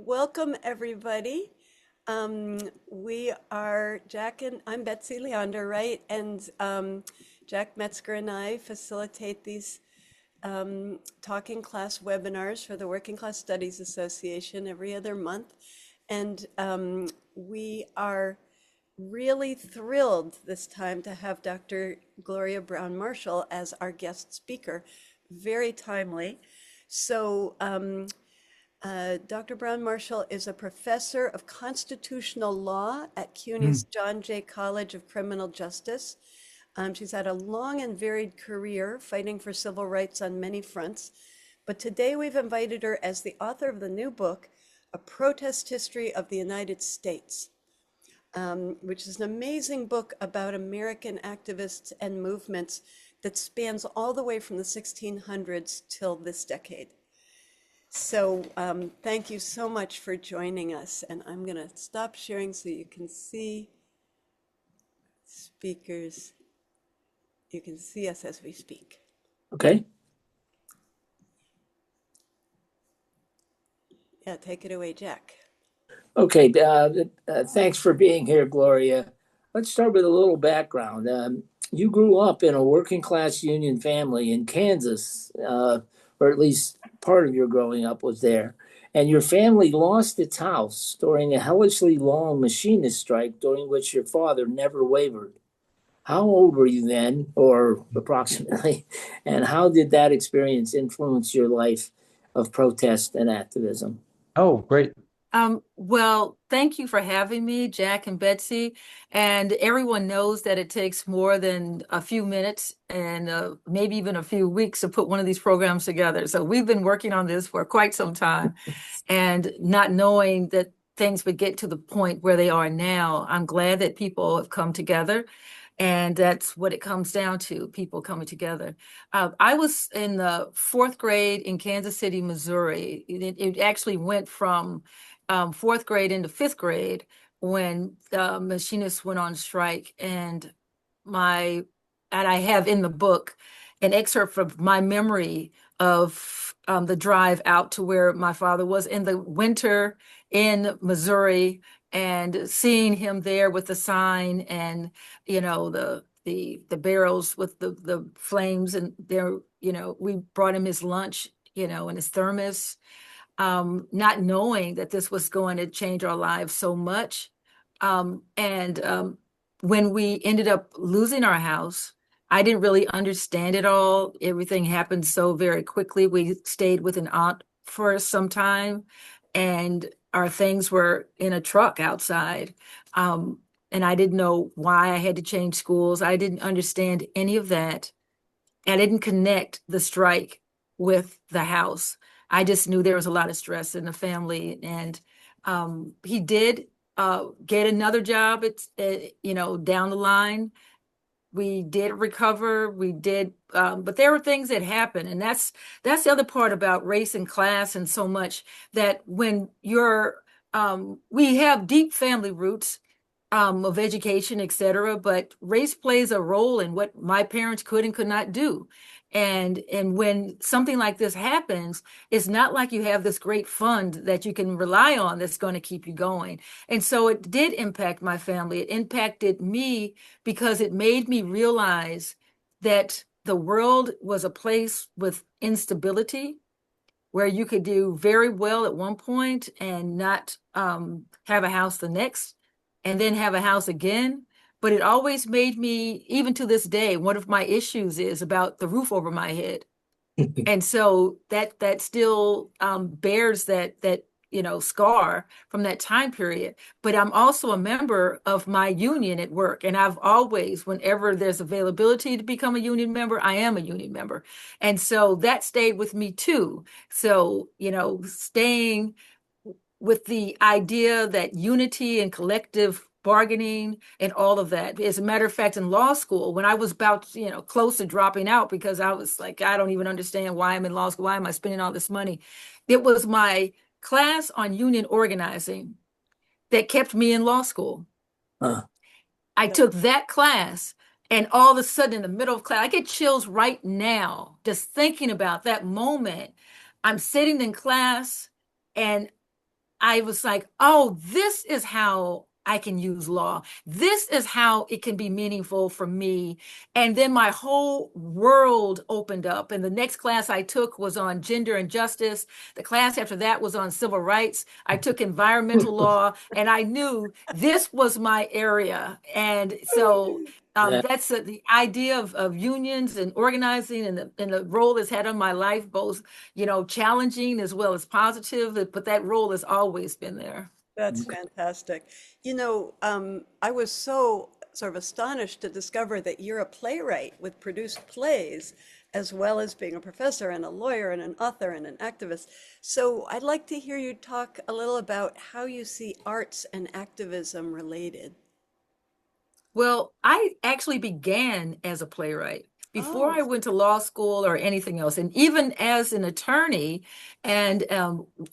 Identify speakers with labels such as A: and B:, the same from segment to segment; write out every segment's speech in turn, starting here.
A: welcome everybody. We are I'm Betsy Leondar-Wright, and Jack Metzger and I facilitate these talking class webinars for the Working Class Studies Association every other month. And we are really thrilled this time to have Dr. Gloria Browne-Marshall as our guest speaker. Very timely. So, Dr. Browne-Marshall is a professor of constitutional law at CUNY's John Jay College of Criminal Justice. She's had a long and varied career fighting for civil rights on many fronts, but today we've invited her as the author of the new book, A Protest History of the United States, which is an amazing book about American activists and movements that spans all the way from the 1600s till this decade. So thank you so much for joining us. And I'm going to stop sharing so you can see speakers. You can see us as we speak.
B: Okay.
A: Yeah, take it away, Jack.
B: Okay. Thanks for being here, Gloria. Let's start with a little background. You grew up in a working class union family in Kansas, or at least part of your growing up was there. And your family lost its house during a hellishly long machinist strike during which your father never wavered. How old were you then, or approximately? And how did that experience influence your life of protest and activism?
C: Oh, great.
D: Well, thank you for having me, Jack and Betsy. And everyone knows that it takes more than a few minutes and maybe even a few weeks to put one of these programs together. So we've been working on this for quite some time, and not knowing that things would get to the point where they are now. I'm glad that people have come together. And that's what it comes down to, people coming together. I was in the fourth grade in Kansas City, Missouri. It actually went from fourth grade into fifth grade when machinists went on strike. And I have in the book an excerpt from my memory of the drive out to where my father was in the winter in Missouri, and seeing him there with the sign and the barrels with the flames, and there we brought him his lunch and his thermos, not knowing that this was going to change our lives so much. And when we ended up losing our house, I didn't really understand it all. Everything happened so very quickly. We stayed with an aunt for some time, and our things were in a truck outside. And I didn't know why I had to change schools. I didn't understand any of that. I didn't connect the strike with the house. I just knew there was a lot of stress in the family. And he did get another job. It's, down the line. We did recover. We did, but there were things that happened. And that's the other part about race and class, and so much that when we have deep family roots of education, et cetera, but race plays a role in what my parents could and could not do. And when something like this happens, it's not like you have this great fund that you can rely on that's going to keep you going. And so it did impact my family. It impacted me because it made me realize that the world was a place with instability, where you could do very well at one point and not have a house the next, and then have a house again. But it always made me, even to this day, one of my issues is about the roof over my head. And so that still bears that scar from that time period. But I'm also a member of my union at work, and I've always, whenever there's availability to become a union member, I am a union member. And so that stayed with me too. So staying with the idea that unity and collective bargaining and all of that. As a matter of fact, in law school, when I was about, close to dropping out, because I was like, I don't even understand why I'm in law school. Why am I spending all this money? It was my class on union organizing that kept me in law school. I took that class, and all of a sudden in the middle of class, I get chills right now, just thinking about that moment. I'm sitting in class, and I was like, oh, this is how I can use law. This is how it can be meaningful for me. And then my whole world opened up. And the next class I took was on gender and justice. The class after that was on civil rights. I took environmental law, and I knew this was my area. And so
B: Yeah.
D: that's the idea of unions and organizing, and the role it's had on my life, both challenging as well as positive, but that role has always been there.
A: That's fantastic. I was so sort of astonished to discover that you're a playwright with produced plays, as well as being a professor and a lawyer and an author and an activist. So I'd like to hear you talk a little about how you see arts and activism related.
D: Well, I actually began as a playwright before
A: Oh,
D: I went to law school or anything else. And even as an attorney, and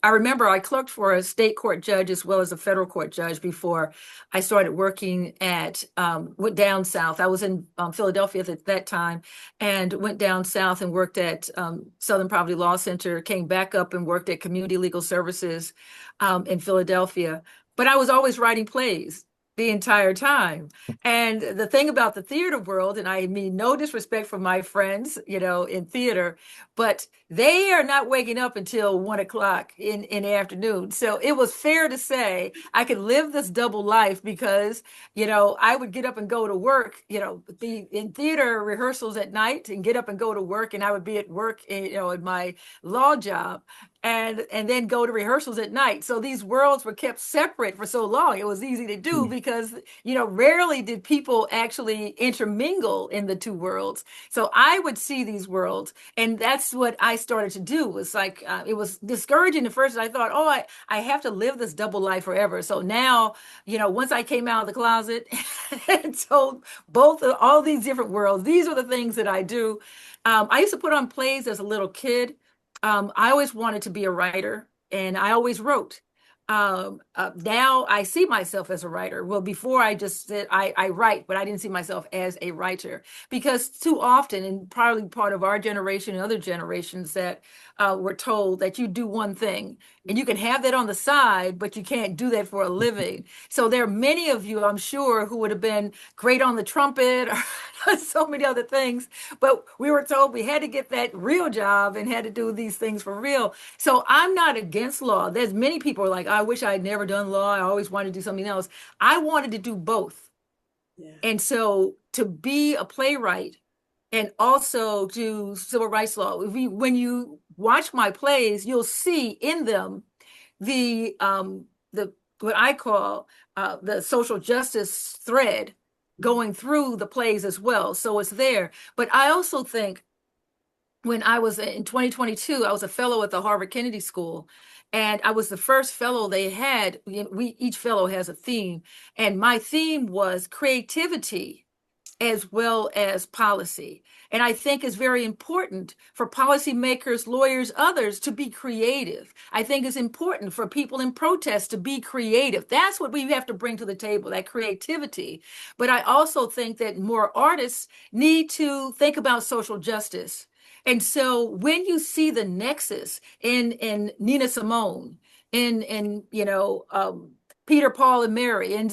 D: I remember I clerked for a state court judge as well as a federal court judge before I started working went down south. I was in Philadelphia at that time, and went down south and worked at Southern Poverty Law Center, came back up and worked at Community Legal Services in Philadelphia. But I was always writing plays the entire time. And the thing about the theater world, and I mean no disrespect for my friends, in theater, but they are not waking up until 1 o'clock in the afternoon. So it was fair to say I could live this double life because, I would get up and go to work, be in theater rehearsals at night and get up and go to work. And I would be at work, in my law job, and then go to rehearsals at night. So these worlds were kept separate for so long. It was easy to do because, rarely did people actually intermingle in the two worlds. So I would see these worlds, and that's what I started to do. Was like it was discouraging at first. I thought, oh, I have to live this double life forever. So now, once I came out of the closet and told both of all these different worlds, these are the things that I do. I used to put on plays as a little kid. I always wanted to be a writer, and I always wrote. Now I see myself as a writer. Well, before I just said I write, but I didn't see myself as a writer because too often, and probably part of our generation and other generations, that were told that you do one thing and you can have that on the side, but you can't do that for a living. So there are many of you, I'm sure, who would have been great on the trumpet or so many other things, but we were told we had to get that real job and had to do these things for real. So I'm not against law. There's many people who are like, I wish I had never done law. I always wanted to do something else. I wanted to do both.
A: yeah.
D: And so to be a playwright and also do civil rights law, when you watch my plays, you'll see in them the what I call the social justice thread going through the plays as well. So it's there. But I also think when I was in 2022, I was a fellow at the Harvard Kennedy School, and I was the first fellow they had. Each fellow has a theme, and my theme was creativity as well as policy. And I think it's very important for policymakers, lawyers, others to be creative. I think it's important for people in protest to be creative. That's what we have to bring to the table, that creativity. But I also think that more artists need to think about social justice. And so when you see the nexus in Nina Simone, in Peter, Paul, and Mary, and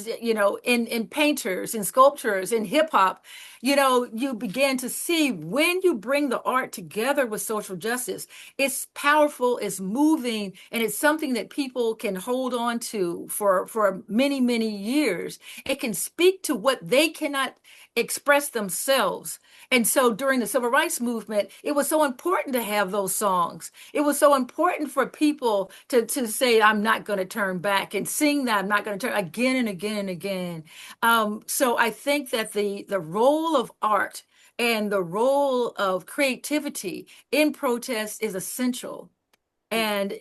D: in painters and sculptors and hip hop, you begin to see when you bring the art together with social justice, it's powerful, it's moving, and it's something that people can hold on to for many, many years. It can speak to what they cannot express themselves. And so during the civil rights movement, it was so important to have those songs. It was so important for people to say, I'm not going to turn back, and sing that I'm not going to turn again and again and again. So I think that the role of art and the role of creativity in protest is essential. And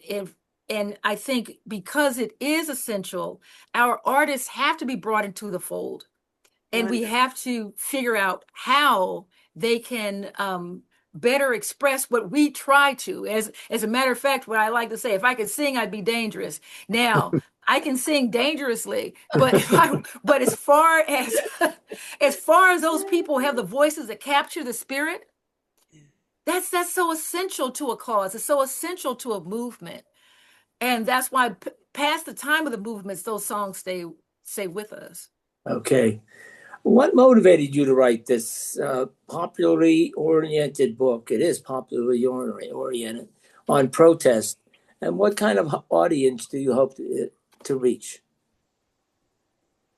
D: I think because it is essential, our artists have to be brought into the fold, and we
A: Wonderful.
D: have to figure out how they can better express what we try to. As a matter of fact, what I like to say, if I could sing, I'd be dangerous. Now, I can sing dangerously, but but as far as as far as those people have the voices that capture the spirit, that's so essential to a cause. It's so essential to a movement. And that's why past the time of the movements, those songs stay with us.
B: Okay. What motivated you to write this popularly oriented book? It is popularly oriented on protest. And what kind of audience do you hope to reach?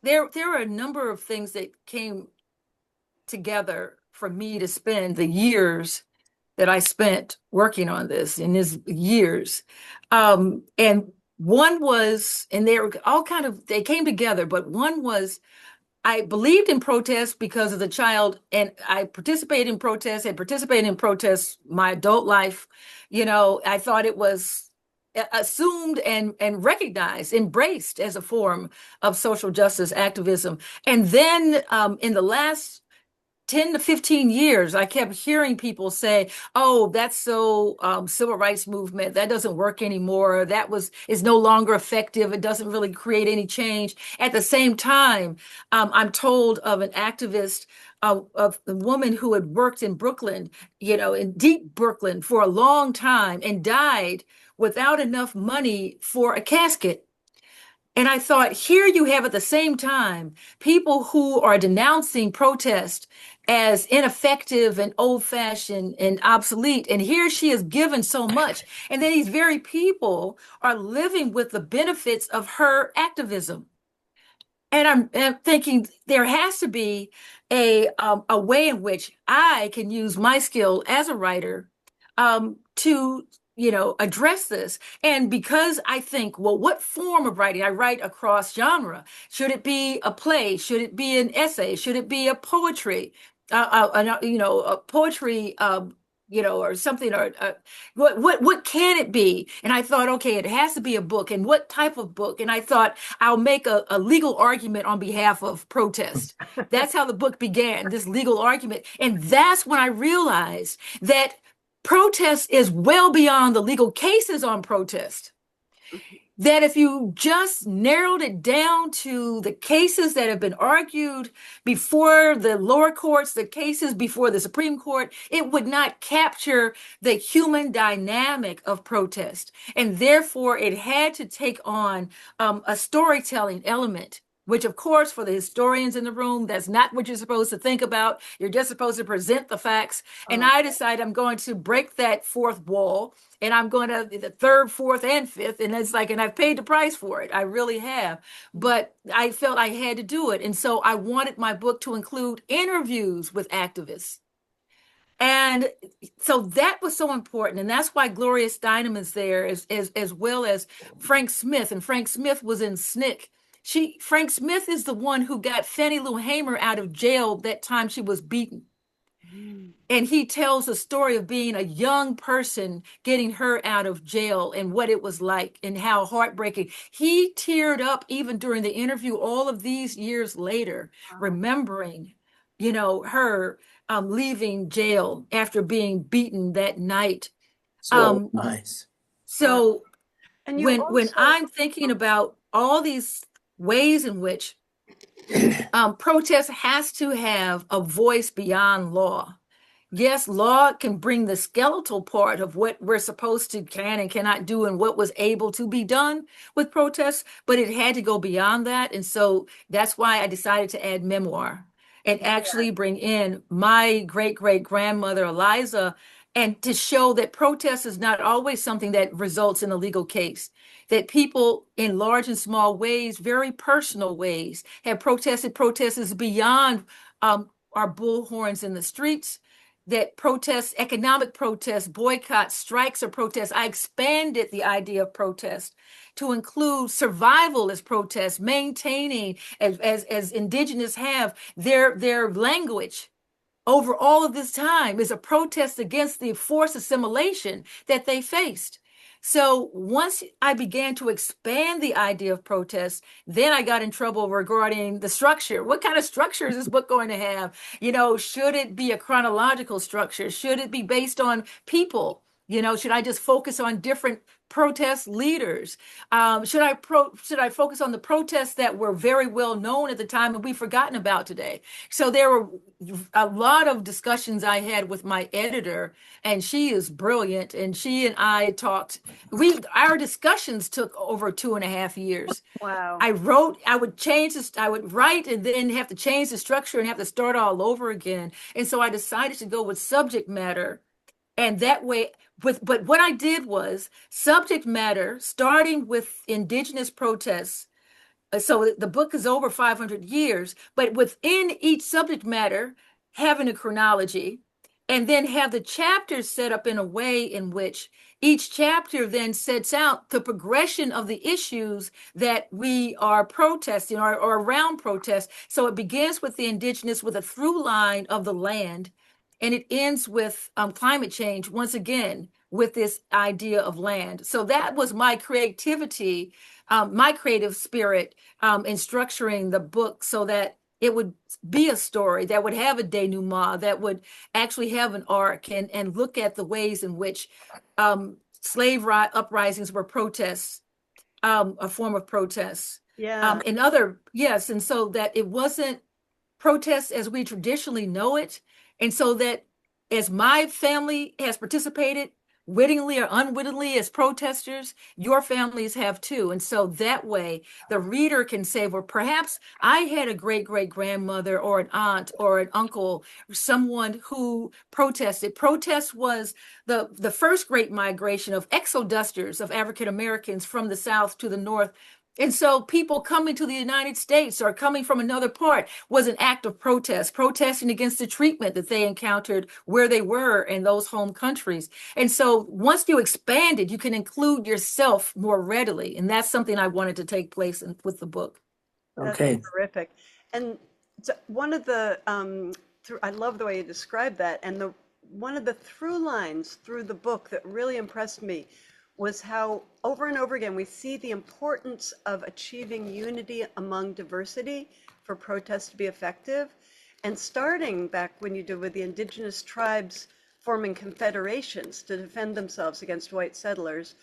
D: There are a number of things that came together for me to spend the years that I spent working on this in his years. And one was, and they were all kind of, they came together, but one was I believed in protest because as a child, and I participated in protests, had participated in protests my adult life. I thought it was assumed and recognized, embraced as a form of social justice activism. And then in the last 10 to 15 years, I kept hearing people say, oh, that's so civil rights movement. That doesn't work anymore. Is no longer effective. It doesn't really create any change. At the same time, I'm told of an activist, of a woman who had worked in Brooklyn, in deep Brooklyn for a long time and died without enough money for a casket. And I thought, here you have at the same time people who are denouncing protest as ineffective and old-fashioned and obsolete. And here she is given so much. And then these very people are living with the benefits of her activism. And I'm thinking there has to be a way in which I can use my skill as a writer to address this. And because I think, well, what form of writing? I write across genre. Should it be a play? Should it be an essay? Should it be a poetry? A poetry. Or something, or what can it be? And I thought, okay, it has to be a book. And what type of book? And I thought, I'll make a legal argument on behalf of protest. That's how the book began, this legal argument. And that's when I realized that protest is well beyond the legal cases on protest. That if you just narrowed it down to the cases that have been argued before the lower courts, the cases before the Supreme Court, it would not capture the human dynamic of protest. And therefore, it had to take on a storytelling element, which, of course, for the historians in the room, that's not what you're supposed to think about. You're just supposed to present the facts. And I decided I'm going to break that fourth wall, and I'm going to the third, fourth, and fifth. And it's like, and I've paid the price for it. I really have. But I felt I had to do it. And so I wanted my book to include interviews with activists. And so that was so important. And that's why Gloria Steinem is there, as well as Frank Smith. And Frank Smith was in SNCC. Frank Smith is the one who got Fannie Lou Hamer out of jail that time she was beaten. And he tells the story of being a young person getting her out of jail and what it was like and how heartbreaking. He teared up even during the interview all of these years later, remembering, her leaving jail after being beaten that night.
B: So nice.
D: So
A: And you
D: when
A: also,
D: I'm thinking about all these ways in which protest has to have a voice beyond law. Yes, law can bring the skeletal part of what we're supposed to can and cannot do and what was able to be done with protests, but it had to go beyond that. And so that's why I decided to add memoir and actually bring in my great-great-grandmother, Eliza, and to show that protest is not always something that results in a legal case, that people in large and small ways, very personal ways, have protested. Protest is beyond our bullhorns in the streets, that protests, economic protests, boycotts, strikes, or protests. I expanded the idea of protest to include survival as protest, maintaining, as Indigenous have their language over all of this time is a protest against the forced assimilation that they faced. So once I began to expand the idea of protest, then I got in trouble regarding the structure. What kind of structure is this book going to have? Should it be a chronological structure? Should it be based on people? Should I just focus on different protest leaders? Should I focus on the protests that were very well known at the time and we've forgotten about today? So there were a lot of discussions I had with my editor, and she is brilliant. And she and I talked. Our discussions took over 2.5 years.
A: Wow.
D: I would change this, I would write and then have to change the structure and have to start all over again. And so I decided to go with subject matter. And that way, but what I did was subject matter, starting with indigenous protests. So the book is over 500 years, but within each subject matter, having a chronology, and then have the chapters set up in a way in which each chapter then sets out the progression of the issues that we are protesting or around protest. So it begins with the indigenous with a through line of the land, and it ends with climate change once again with this idea of land. So that was my creativity, my creative spirit in structuring the book so that it would be a story that would have a denouement, that would actually have an arc and look at the ways in which slave uprisings were protests, a form of protest.
A: Yeah.
D: Yes, and so that it wasn't protests as we traditionally know it. And so that as my family has participated wittingly or unwittingly as protesters, your families have too. And so that way the reader can say, well, perhaps I had a great great grandmother or an aunt or an uncle, someone who protested. Protest was the first great migration of exodusters of African Americans from the South to the North. And so people coming to the United States or coming from another part was an act of protest, protesting against the treatment that they encountered where they were in those home countries. And so once you expand it, you can include yourself more readily. And that's something I wanted to take place with the book.
A: That's
B: Okay.
A: terrific. And so one of the, I love the way you described that. And one of the through lines through the book that really impressed me was how over and over again we see the importance of achieving unity among diversity for protests to be effective. And starting back when you did with the indigenous tribes forming confederations to defend themselves against white settlers,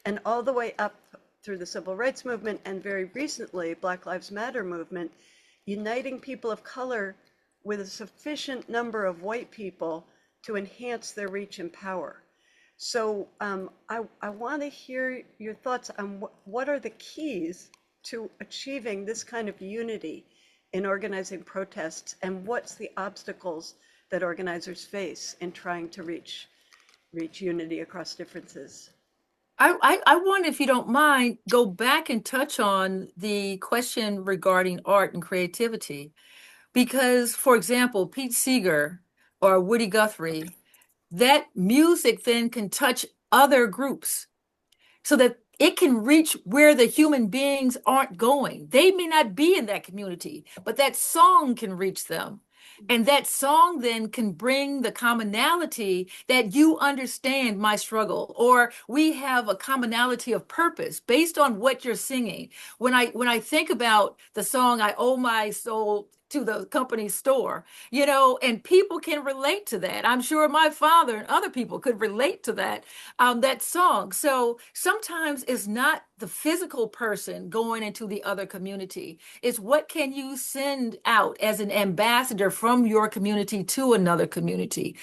A: and all the way up through the civil rights movement and very recently Black Lives Matter movement, uniting people of color with a sufficient number of white people to enhance their reach and power. So I want to hear your thoughts on what are the keys to achieving this kind of unity in organizing protests, and what's the obstacles that organizers face in trying to reach unity across differences.
D: I want, if you don't mind, go back and touch on the question regarding art and creativity. Because, for example, Pete Seeger or Woody Guthrie, that music then can touch other groups so that it can reach where the human beings aren't going. They may not be in that community, but that song can reach them. And that song then can bring the commonality that you understand my struggle, or we have a commonality of purpose based on what you're singing. When I think about the song I Owe My Soul to the company store, and people can relate to that. I'm sure my father and other people could relate to that song. So sometimes it's not the physical person going into the other community. It's what can you send out as an ambassador from your community to another community.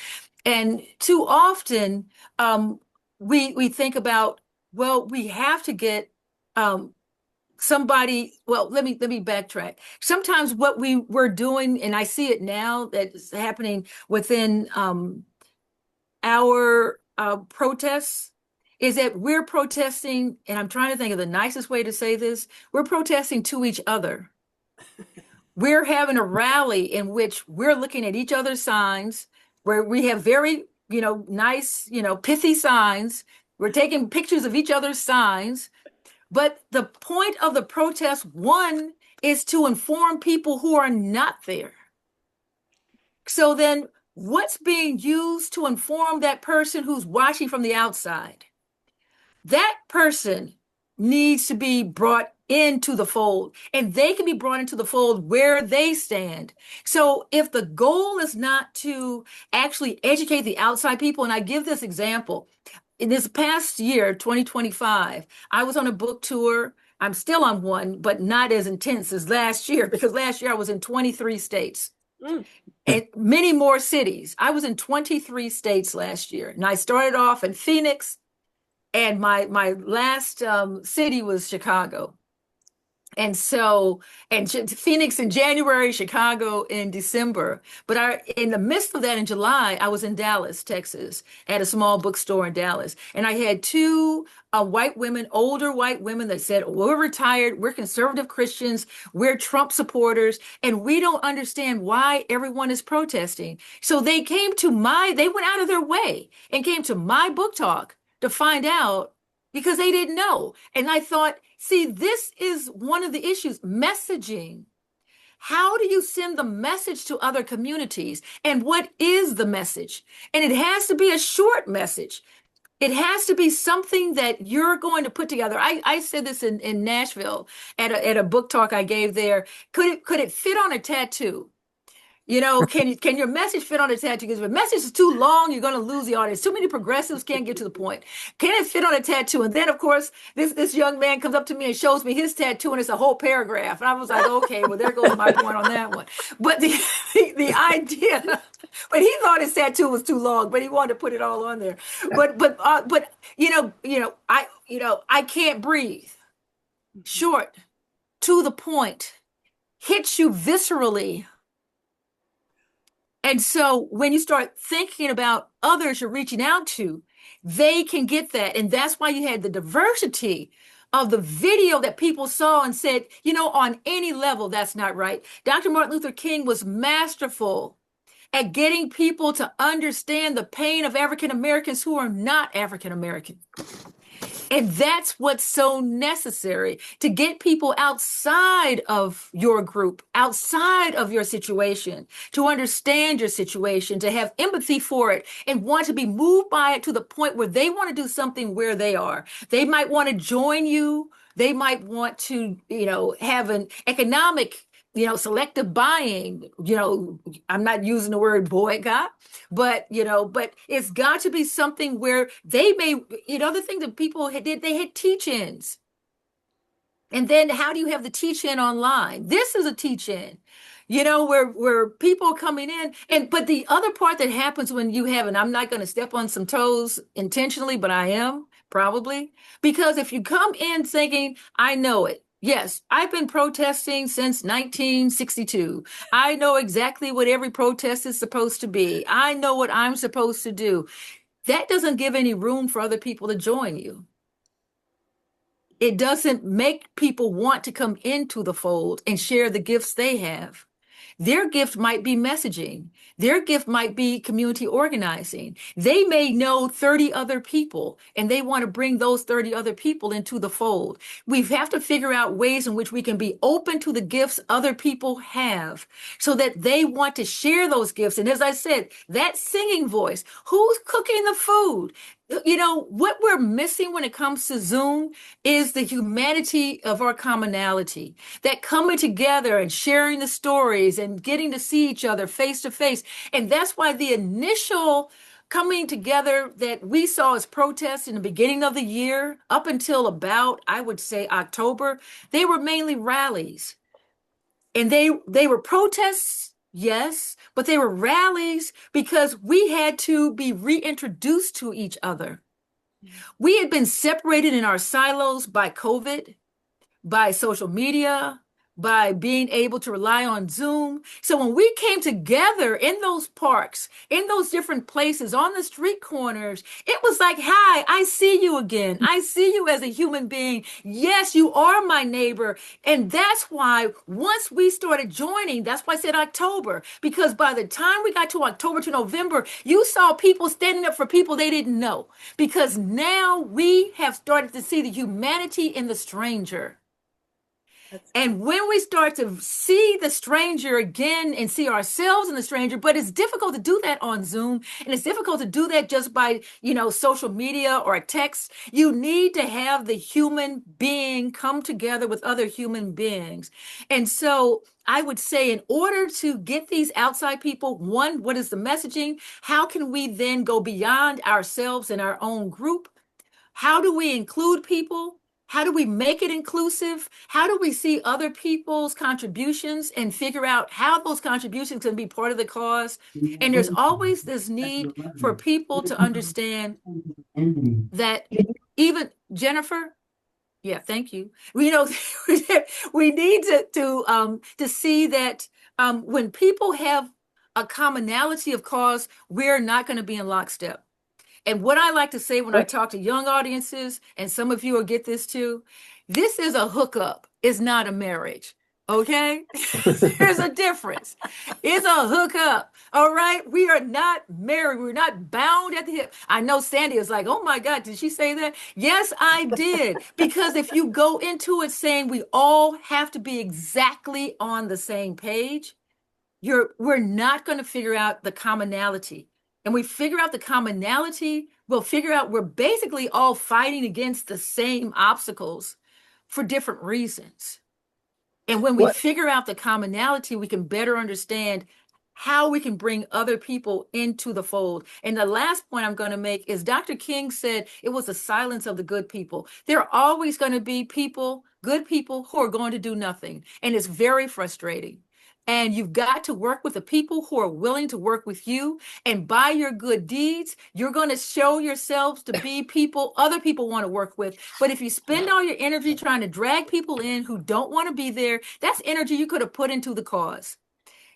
D: And too often we think about, well, we have to get somebody. Well, let me backtrack. Sometimes what we were doing, and I see it now that is happening within our protests, is that we're protesting, and I'm trying to think of the nicest way to say this, we're protesting to each other. We're having a rally in which we're looking at each other's signs, where we have very, nice, pithy signs. We're taking pictures of each other's signs. But the point of the protest, one, is to inform people who are not there. So then what's being used to inform that person who's watching from the outside? That person needs to be brought into the fold, and they can be brought into the fold where they stand. So if the goal is not to actually educate the outside people, and I give this example, in this past year, 2025, I was on a book tour. I'm still on one, but not as intense as last year because last year I was in 23 states
A: Mm.
D: and many more cities. I was in 23 states last year. And I started off in Phoenix, and my last city was Chicago. And so, and Phoenix in January, Chicago in December. But in the midst of that, in July, I was in Dallas, Texas, at a small bookstore in Dallas. And I had two white women, older white women that said, we're retired, we're conservative Christians, we're Trump supporters, and we don't understand why everyone is protesting. So they went out of their way and came to my book talk to find out because they didn't know. And I thought, see, this is one of the issues, messaging. How do you send the message to other communities? And what is the message? And it has to be a short message. It has to be something that you're going to put together. I said this in Nashville at a book talk I gave there. Could it fit on a tattoo? You know, can your message fit on a tattoo? Because if a message is too long, you're going to lose the audience. Too many progressives can't get to the point. Can it fit on a tattoo? And then, of course, this young man comes up to me and shows me his tattoo, and it's a whole paragraph. And I was like, okay, well, there goes my point on that one. But the idea, but he thought his tattoo was too long, but he wanted to put it all on there. But I can't breathe. Short, to the point, hits you viscerally. And so when you start thinking about others you're reaching out to, they can get that. And that's why you had the diversity of the video that people saw and said, you know, on any level, that's not right. Dr. Martin Luther King was masterful at getting people to understand the pain of African Americans who are not African American. And that's what's so necessary to get people outside of your group, outside of your situation, to understand your situation, to have empathy for it and want to be moved by it to the point where they want to do something where they are. They might want to join you. They might want to, have an economic selective buying, I'm not using the word boycott, but it's got to be something where they may, the thing that people did, they had teach-ins. And then how do you have the teach-in online? This is a teach-in, where people are coming in. But the other part that happens when you have, and I'm not going to step on some toes intentionally, but I am probably, because if you come in thinking, I know it. Yes, I've been protesting since 1962. I know exactly what every protest is supposed to be. I know what I'm supposed to do. That doesn't give any room for other people to join you. It doesn't make people want to come into the fold and share the gifts they have. Their gift might be messaging. Their gift might be community organizing. They may know 30 other people and they want to bring those 30 other people into the fold. We have to figure out ways in which we can be open to the gifts other people have so that they want to share those gifts. And as I said, that singing voice, who's cooking the food? What we're missing when it comes to Zoom is the humanity of our commonality, that coming together and sharing the stories and getting to see each other face to face. And that's why the initial coming together that we saw as protests in the beginning of the year, up until about, I would say, October, they were mainly rallies. And they were protests, yes, but they were rallies because we had to be reintroduced to each other. We had been separated in our silos by COVID, by social media, by being able to rely on Zoom. So when we came together in those parks, in those different places, on the street corners, it was like, hi, I see you again. I see you as a human being. Yes, you are my neighbor. And that's why once we started joining, that's why I said October, because by the time we got to October to November, you saw people standing up for people they didn't know, because now we have started to see the humanity in the stranger. And when we start to see the stranger again and see ourselves in the stranger, but it's difficult to do that on Zoom, and it's difficult to do that just by, social media or a text. You need to have the human being come together with other human beings. And so I would say, in order to get these outside people, one, what is the messaging? How can we then go beyond ourselves and our own group? How do we include people? How do we make it inclusive? How do we see other people's contributions and figure out how those contributions can be part of the cause? And there's always this need for people to understand that, even Jennifer, yeah, thank you. We need to see that when people have a commonality of cause, we're not going to be in lockstep. And what I like to say when I talk to young audiences, and some of you will get this too, this is a hookup. It's not a marriage. Okay? There's a difference. It's a hookup. All right? We are not married. We're not bound at the hip. I know Sandy is like, oh my God, did she say that? Yes, I did. Because if you go into it saying we all have to be exactly on the same page, we're not going to figure out the commonality. And we figure out the commonality, we'll figure out we're basically all fighting against the same obstacles for different reasons. And when we figure out the commonality, we can better understand how we can bring other people into the fold. And the last point I'm going to make is Dr. King said it was the silence of the good people. There are always going to be people, good people, who are going to do nothing. And it's very frustrating. And you've got to work with the people who are willing to work with you. And by your good deeds, you're going to show yourselves to be people other people want to work with. But if you spend all your energy trying to drag people in who don't want to be there, that's energy you could have put into the cause.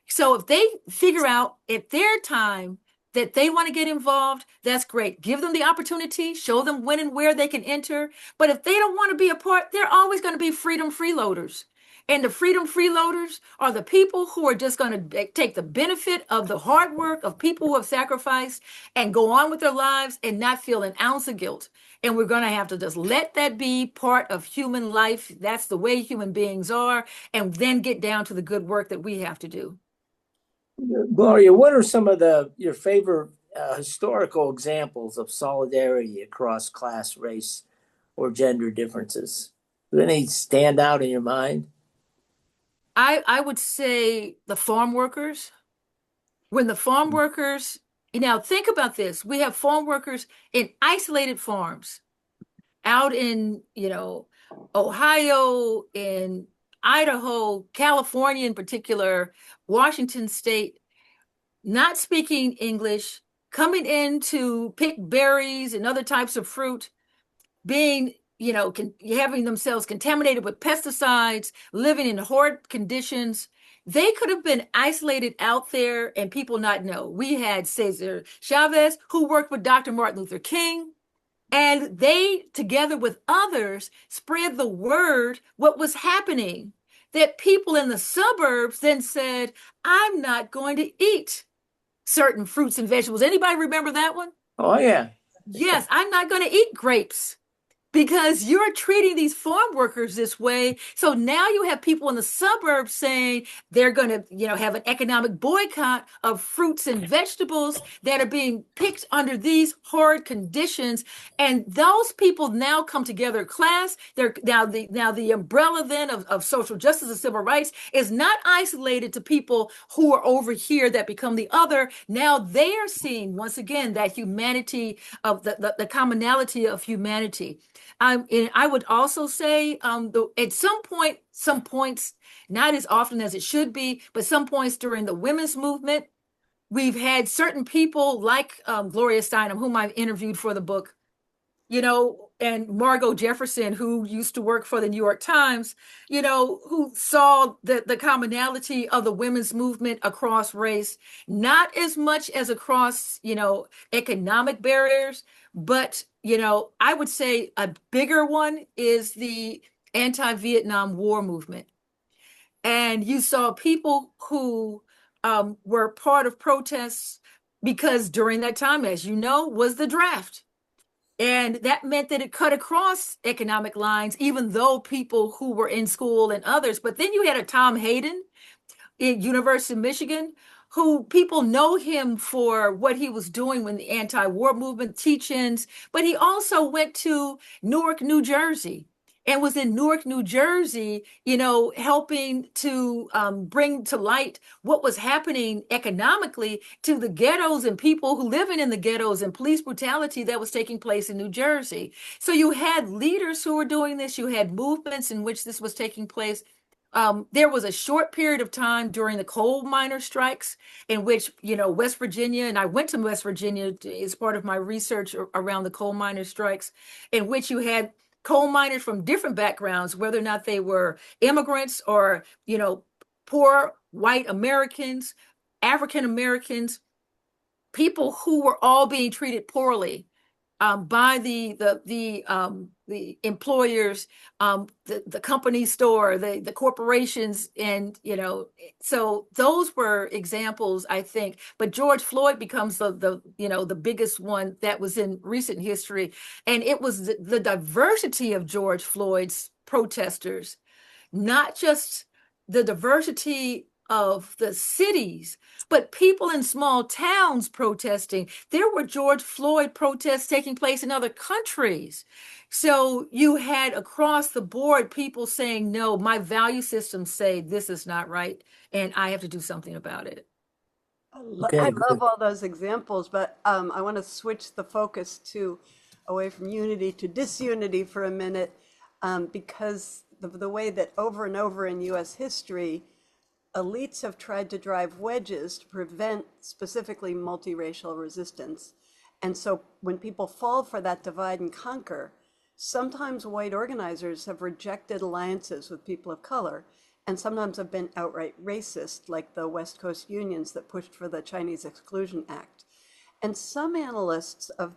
D: So if they figure out at their time that they want to get involved, that's great. Give them the opportunity, show them when and where they can enter. But if they don't want to be a part, they're always going to be freedom freeloaders. And the freedom freeloaders are the people who are just going to take the benefit of the hard work of people who have sacrificed and go on with their lives and not feel an ounce of guilt. And we're going to have to just let that be part of human life. That's the way human beings are. And then get down to the good work that we have to do.
B: Gloria, what are some of your favorite historical examples of solidarity across class, race, or gender differences? Do any stand out in your mind?
D: I would say the farm workers. When the farm workers, think about this. We have farm workers in isolated farms out in, Ohio, in Idaho, California in particular, Washington State, not speaking English, coming in to pick berries and other types of fruit, being, having themselves contaminated with pesticides, living in horrid conditions. They could have been isolated out there and people not know. We had Cesar Chavez, who worked with Dr. Martin Luther King, and they, together with others, spread the word what was happening. That people in the suburbs then said, I'm not going to eat certain fruits and vegetables. Anybody remember that one?
B: Oh, yeah.
D: Yes, I'm not going to eat grapes because you're treating these farm workers this way. So now you have people in the suburbs saying they're going to, have an economic boycott of fruits and vegetables that are being picked under these horrid conditions. And those people now come together. Class, they're now the umbrella then of social justice and civil rights is not isolated to people who are over here that become the other. Now they are seeing once again that humanity of the commonality of humanity. I would also say at some points, not as often as it should be, but some points during the women's movement, we've had certain people like Gloria Steinem, whom I've interviewed for the book, and Margot Jefferson, who used to work for the New York Times, who saw the commonality of the women's movement across race, not as much as across, economic barriers, but, I would say a bigger one is the anti-Vietnam War movement. And you saw people who were part of protests because during that time, as you know, was the draft. And that meant that it cut across economic lines, even though people who were in school and others. But then you had a Tom Hayden at University of Michigan, who people know him for what he was doing when the anti-war movement teach-ins, but he also went to Newark, New Jersey, and was in Newark, New Jersey, helping to bring to light what was happening economically to the ghettos and people who living in the ghettos and police brutality that was taking place in New Jersey. So you had leaders who were doing this, you had movements in which this was taking place. There was a short period of time during the coal miner strikes in which, West Virginia, and I went to West Virginia as part of my research around the coal miner strikes, in which you had coal miners from different backgrounds, whether or not they were immigrants or, poor white Americans, African Americans, people who were all being treated poorly by the employers, the company store, the corporations, and so those were examples, I think. But George Floyd becomes the biggest one that was in recent history, and it was the diversity of George Floyd's protesters, not just the diversity of the cities, but people in small towns protesting. There were George Floyd protests taking place in other countries. So you had across the board people saying, no, my value systems say this is not right, and I have to do something about it.
A: I
B: Okay,
A: love
B: good.
A: all those examples, but I want to switch the focus to away from unity to disunity for a minute, because the way that over and over in US history, elites have tried to drive wedges to prevent specifically multiracial resistance. And so when people fall for that divide and conquer, sometimes white organizers have rejected alliances with people of color and sometimes have been outright racist, like the West Coast unions that pushed for the Chinese Exclusion Act. And some analysts of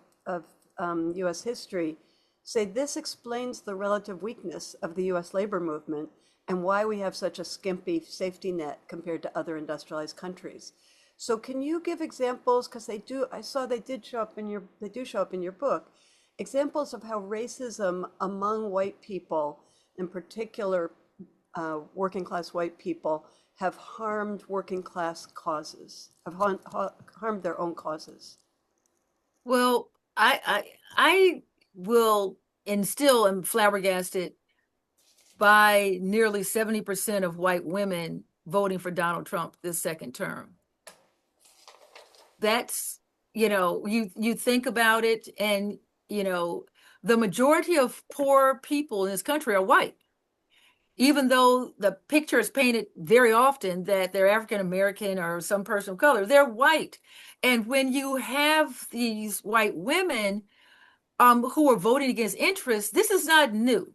A: US history say this explains the relative weakness of the US labor movement and why we have such a skimpy safety net compared to other industrialized countries. So can you give examples, because I saw they do show up in your book, examples of how racism among white people, in particular working class white people, have harmed working class causes, have harmed their own causes?
D: Well, I will and still am flabbergasted by nearly 70% of white women voting for Donald Trump this second term. That's, you think about it, and, the majority of poor people in this country are white, even though the picture is painted very often that they're African American or some person of color, they're white. And when you have these white women who are voting against interests, this is not new.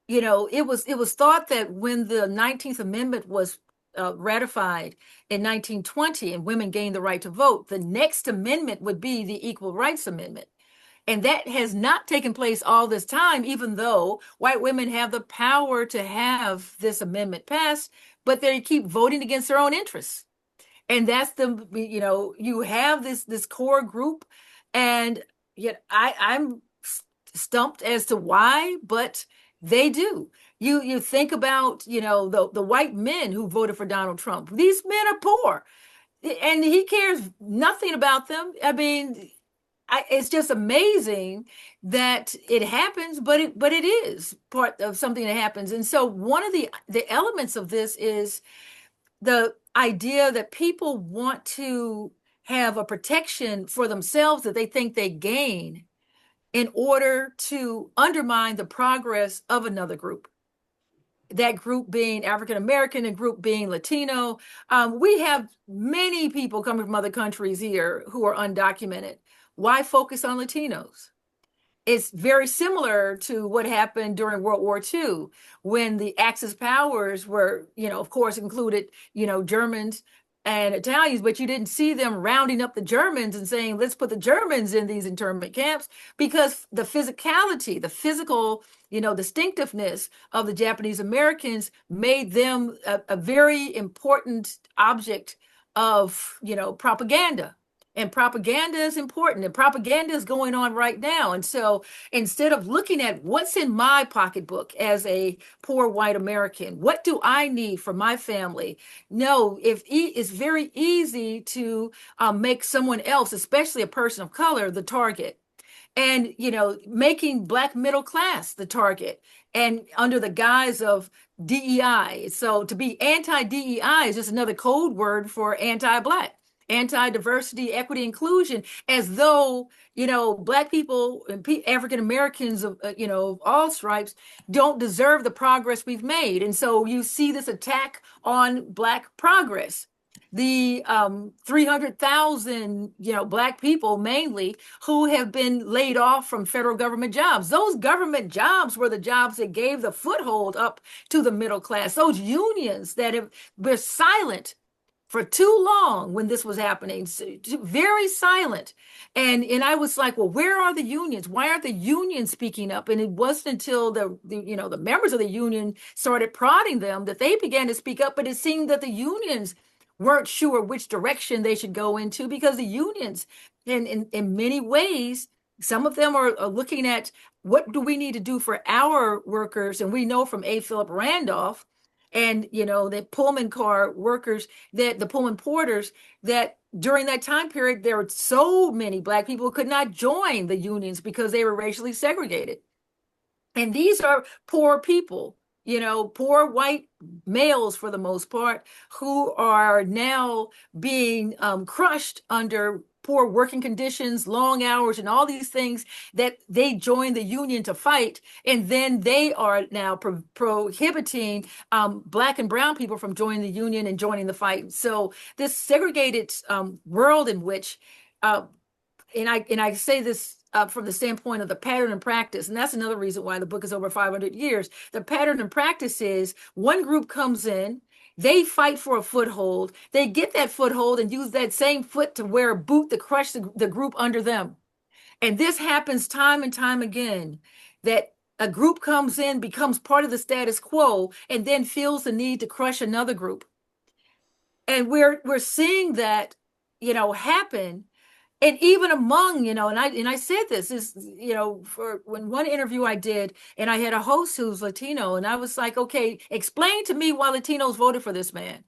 D: It was thought that when the 19th Amendment was ratified in 1920 and women gained the right to vote, the next amendment would be the Equal Rights Amendment. And that has not taken place all this time, even though white women have the power to have this amendment passed, but they keep voting against their own interests. And that's you have this core group, and yet I'm stumped as to why, but they do. You think about, the white men who voted for Donald Trump. These men are poor, and he cares nothing about them. I mean, it's just amazing that it happens, but it is part of something that happens. And so one of the elements of this is the idea that people want to have a protection for themselves that they think they gain in order to undermine the progress of another group. That group being African American and group being Latino. We have many people coming from other countries here who are undocumented. Why focus on Latinos? It's very similar to what happened during World War II when the Axis powers were, of course, included, Germans and Italians, but you didn't see them rounding up the Germans and saying, let's put the Germans in these internment camps, because the physicality, the physical, distinctiveness of the Japanese Americans made them a very important object of, propaganda. And propaganda is important, and propaganda is going on right now. And so instead of looking at what's in my pocketbook as a poor white American, what do I need for my family? No, it's very easy to make someone else, especially a person of color, the target. And making black middle class the target, and under the guise of DEI. So to be anti-DEI is just another code word for anti-black, anti-diversity, equity, inclusion, as though black people and African Americans of of all stripes don't deserve the progress we've made. And so you see this attack on black progress. The 300,000 black people mainly who have been laid off from federal government jobs. Those government jobs were the jobs that gave the foothold up to the middle class. Those unions that were silent for too long when this was happening, very silent. And I was like, well, where are the unions? Why aren't the unions speaking up? And it wasn't until the members of the union started prodding them that they began to speak up. But it seemed that the unions weren't sure which direction they should go into, because the unions, in many ways, some of them are looking at what do we need to do for our workers. And we know from A. Philip Randolph and the Pullman car workers, that the Pullman porters, that during that time period there were so many black people who could not join the unions because they were racially segregated. And these are poor people, poor white males for the most part, who are now being crushed under poor working conditions, long hours, and all these things that they joined the union to fight. And then they are now prohibiting black and brown people from joining the union and joining the fight. So this segregated world in which, and I say this from the standpoint of the pattern and practice. And that's another reason why the book is over 500 years. The pattern and practice is one group comes in, they fight for a foothold, they get that foothold and use that same foot to wear a boot to crush the group under them. And this happens time and time again, that a group comes in, becomes part of the status quo, and then feels the need to crush another group. And we're seeing that, happen. And even among, and I said this is, for when one interview I did, and I had a host who's Latino, and I was like, okay, explain to me why Latinos voted for this man.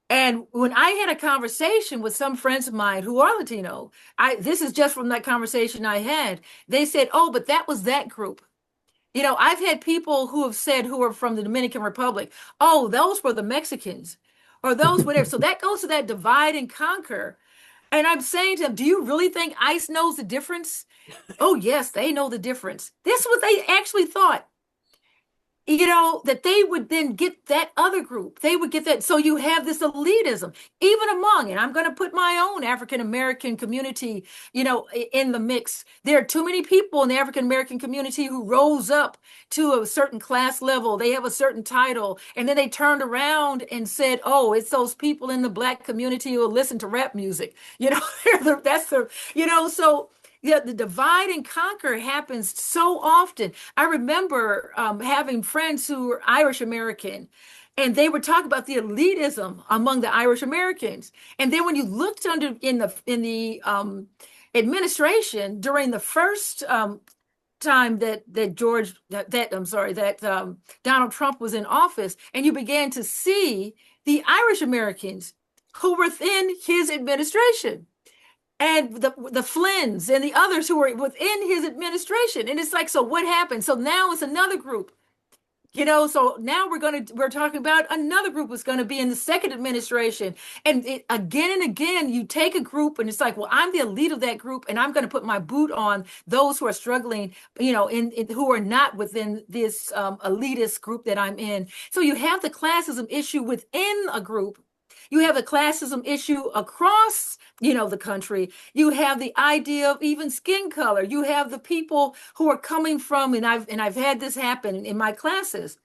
D: And when I had a conversation with some friends of mine who are Latino, this is just from that conversation I had, they said, oh, but that was that group. I've had people who have said, who are from the Dominican Republic, oh, those were the Mexicans, or those whatever. So that goes to that divide and conquer. And I'm saying to them, do you really think ICE knows the difference? Oh, yes, they know the difference. This is what they actually thought. That they would then get that other group. They would get that. So you have this elitism, even among, and I'm going to put my own African American community, in the mix. There are too many people in the African American community who rose up to a certain class level. They have a certain title. And then they turned around and said, oh, it's those people in the Black community who listen to rap music. That's so. Yeah, the divide and conquer happens so often. I remember having friends who were Irish American, and they would talk about the elitism among the Irish Americans. And then when you looked in the administration during the first time that Donald Trump was in office, and you began to see the Irish Americans who were within his administration, and the Flynns and the others who were within his administration. And it's like, so what happened? So now it's another group, so now we're talking about another group was going to be in the second administration. And again and again, you take a group and it's like, well, I'm the elite of that group, and I'm going to put my boot on those who are struggling, who are not within this elitist group that I'm in. So you have the classism issue within a group. You have a classism issue across, the country. You have the idea of even skin color. You have the people who are coming from, and I've had this happen in my classes.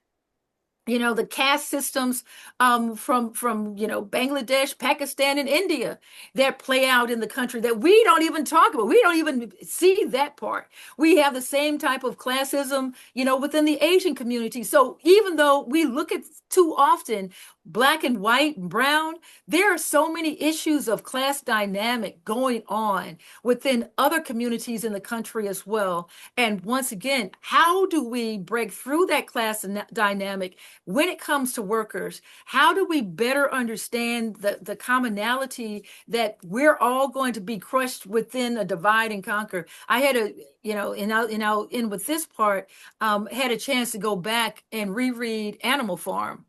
D: the caste systems from Bangladesh, Pakistan, and India that play out in the country that we don't even talk about. We don't even see that part. We have the same type of classism, within the Asian community. So even though we look at too often black and white and brown, there are so many issues of class dynamic going on within other communities in the country as well. And once again, how do we break through that class dynamic when it comes to workers? How do we better understand the commonality that we're all going to be crushed within a divide and conquer? I had I'll end with this part, had a chance to go back and reread Animal Farm.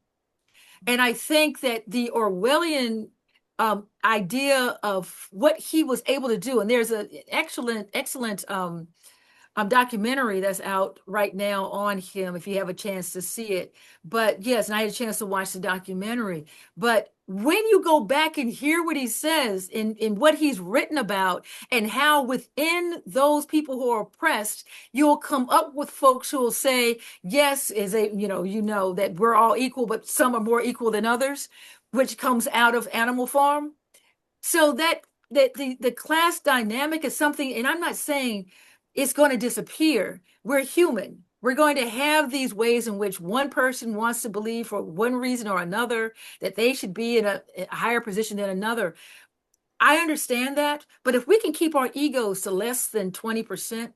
D: And I think that the Orwellian idea of what he was able to do, and there's an excellent documentary that's out right now on him if you have a chance to see it. But yes, and I had a chance to watch the documentary. But when you go back and hear what he says in what he's written about, and how within those people who are oppressed, you'll come up with folks who will say, yes, that we're all equal, but some are more equal than others, which comes out of Animal Farm. So that the class dynamic is something, and I'm not saying it's going to disappear. We're human. We're going to have these ways in which one person wants to believe for one reason or another that they should be in a higher position than another. I understand that, but if we can keep our egos to less than 20%,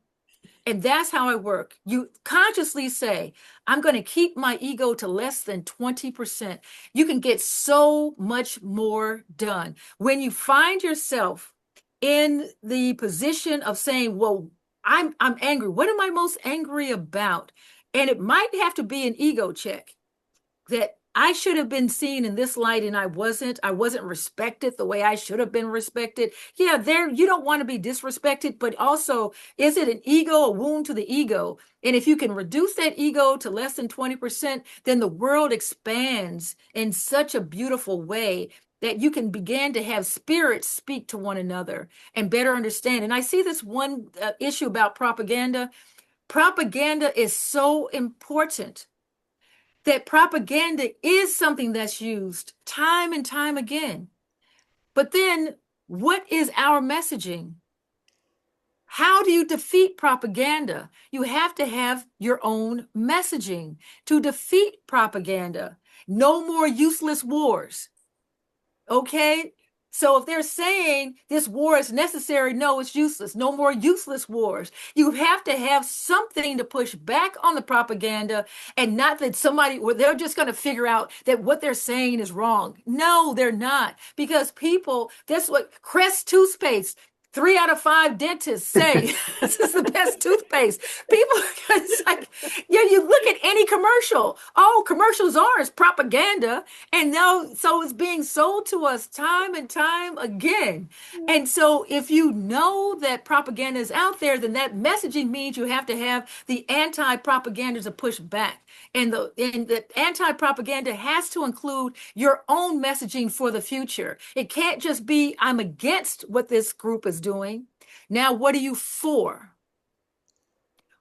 D: and that's how I work. You consciously say, I'm going to keep my ego to less than 20%. You can get so much more done. When you find yourself in the position of saying, well, I'm angry. What am I most angry about? And it might have to be an ego check that I should have been seen in this light and I wasn't. I wasn't respected the way I should have been respected. Yeah, you don't want to be disrespected, but also, is it an ego, a wound to the ego? And if you can reduce that ego to less than 20%, then the world expands in such a beautiful way that you can begin to have spirits speak to one another and better understand. And I see this one issue about propaganda. Propaganda is so important, that propaganda is something that's used time and time again. But then, what is our messaging? How do you defeat propaganda? You have to have your own messaging to defeat propaganda. No more useless wars. Okay? So if they're saying this war is necessary, no, it's useless. No more useless wars. You have to have something to push back on the propaganda, and not that they're just going to figure out that what they're saying is wrong. No, they're not. Because that's what Crest toothpaste, 3 out of 5 dentists say this is the best toothpaste. People, it's like, you look at any commercial. Oh, commercials it's propaganda. And now, so it's being sold to us time and time again. And so if you know that propaganda is out there, then that messaging means you have to have the anti-propaganda to push back. And the anti-propaganda has to include your own messaging for the future. It can't just be, I'm against what this group is doing. Now, what are you for?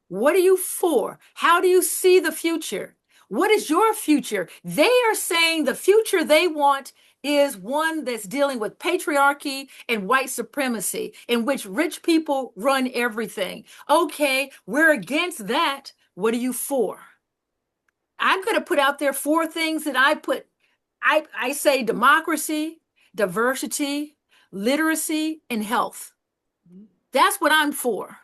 D: What are you for? How do you see the future? What is your future? They are saying the future they want is one that's dealing with patriarchy and white supremacy, in which rich people run everything. Okay, we're against that. What are you for? I'm going to put out there 4 things that I say: democracy, diversity, literacy, and health. That's what I'm for.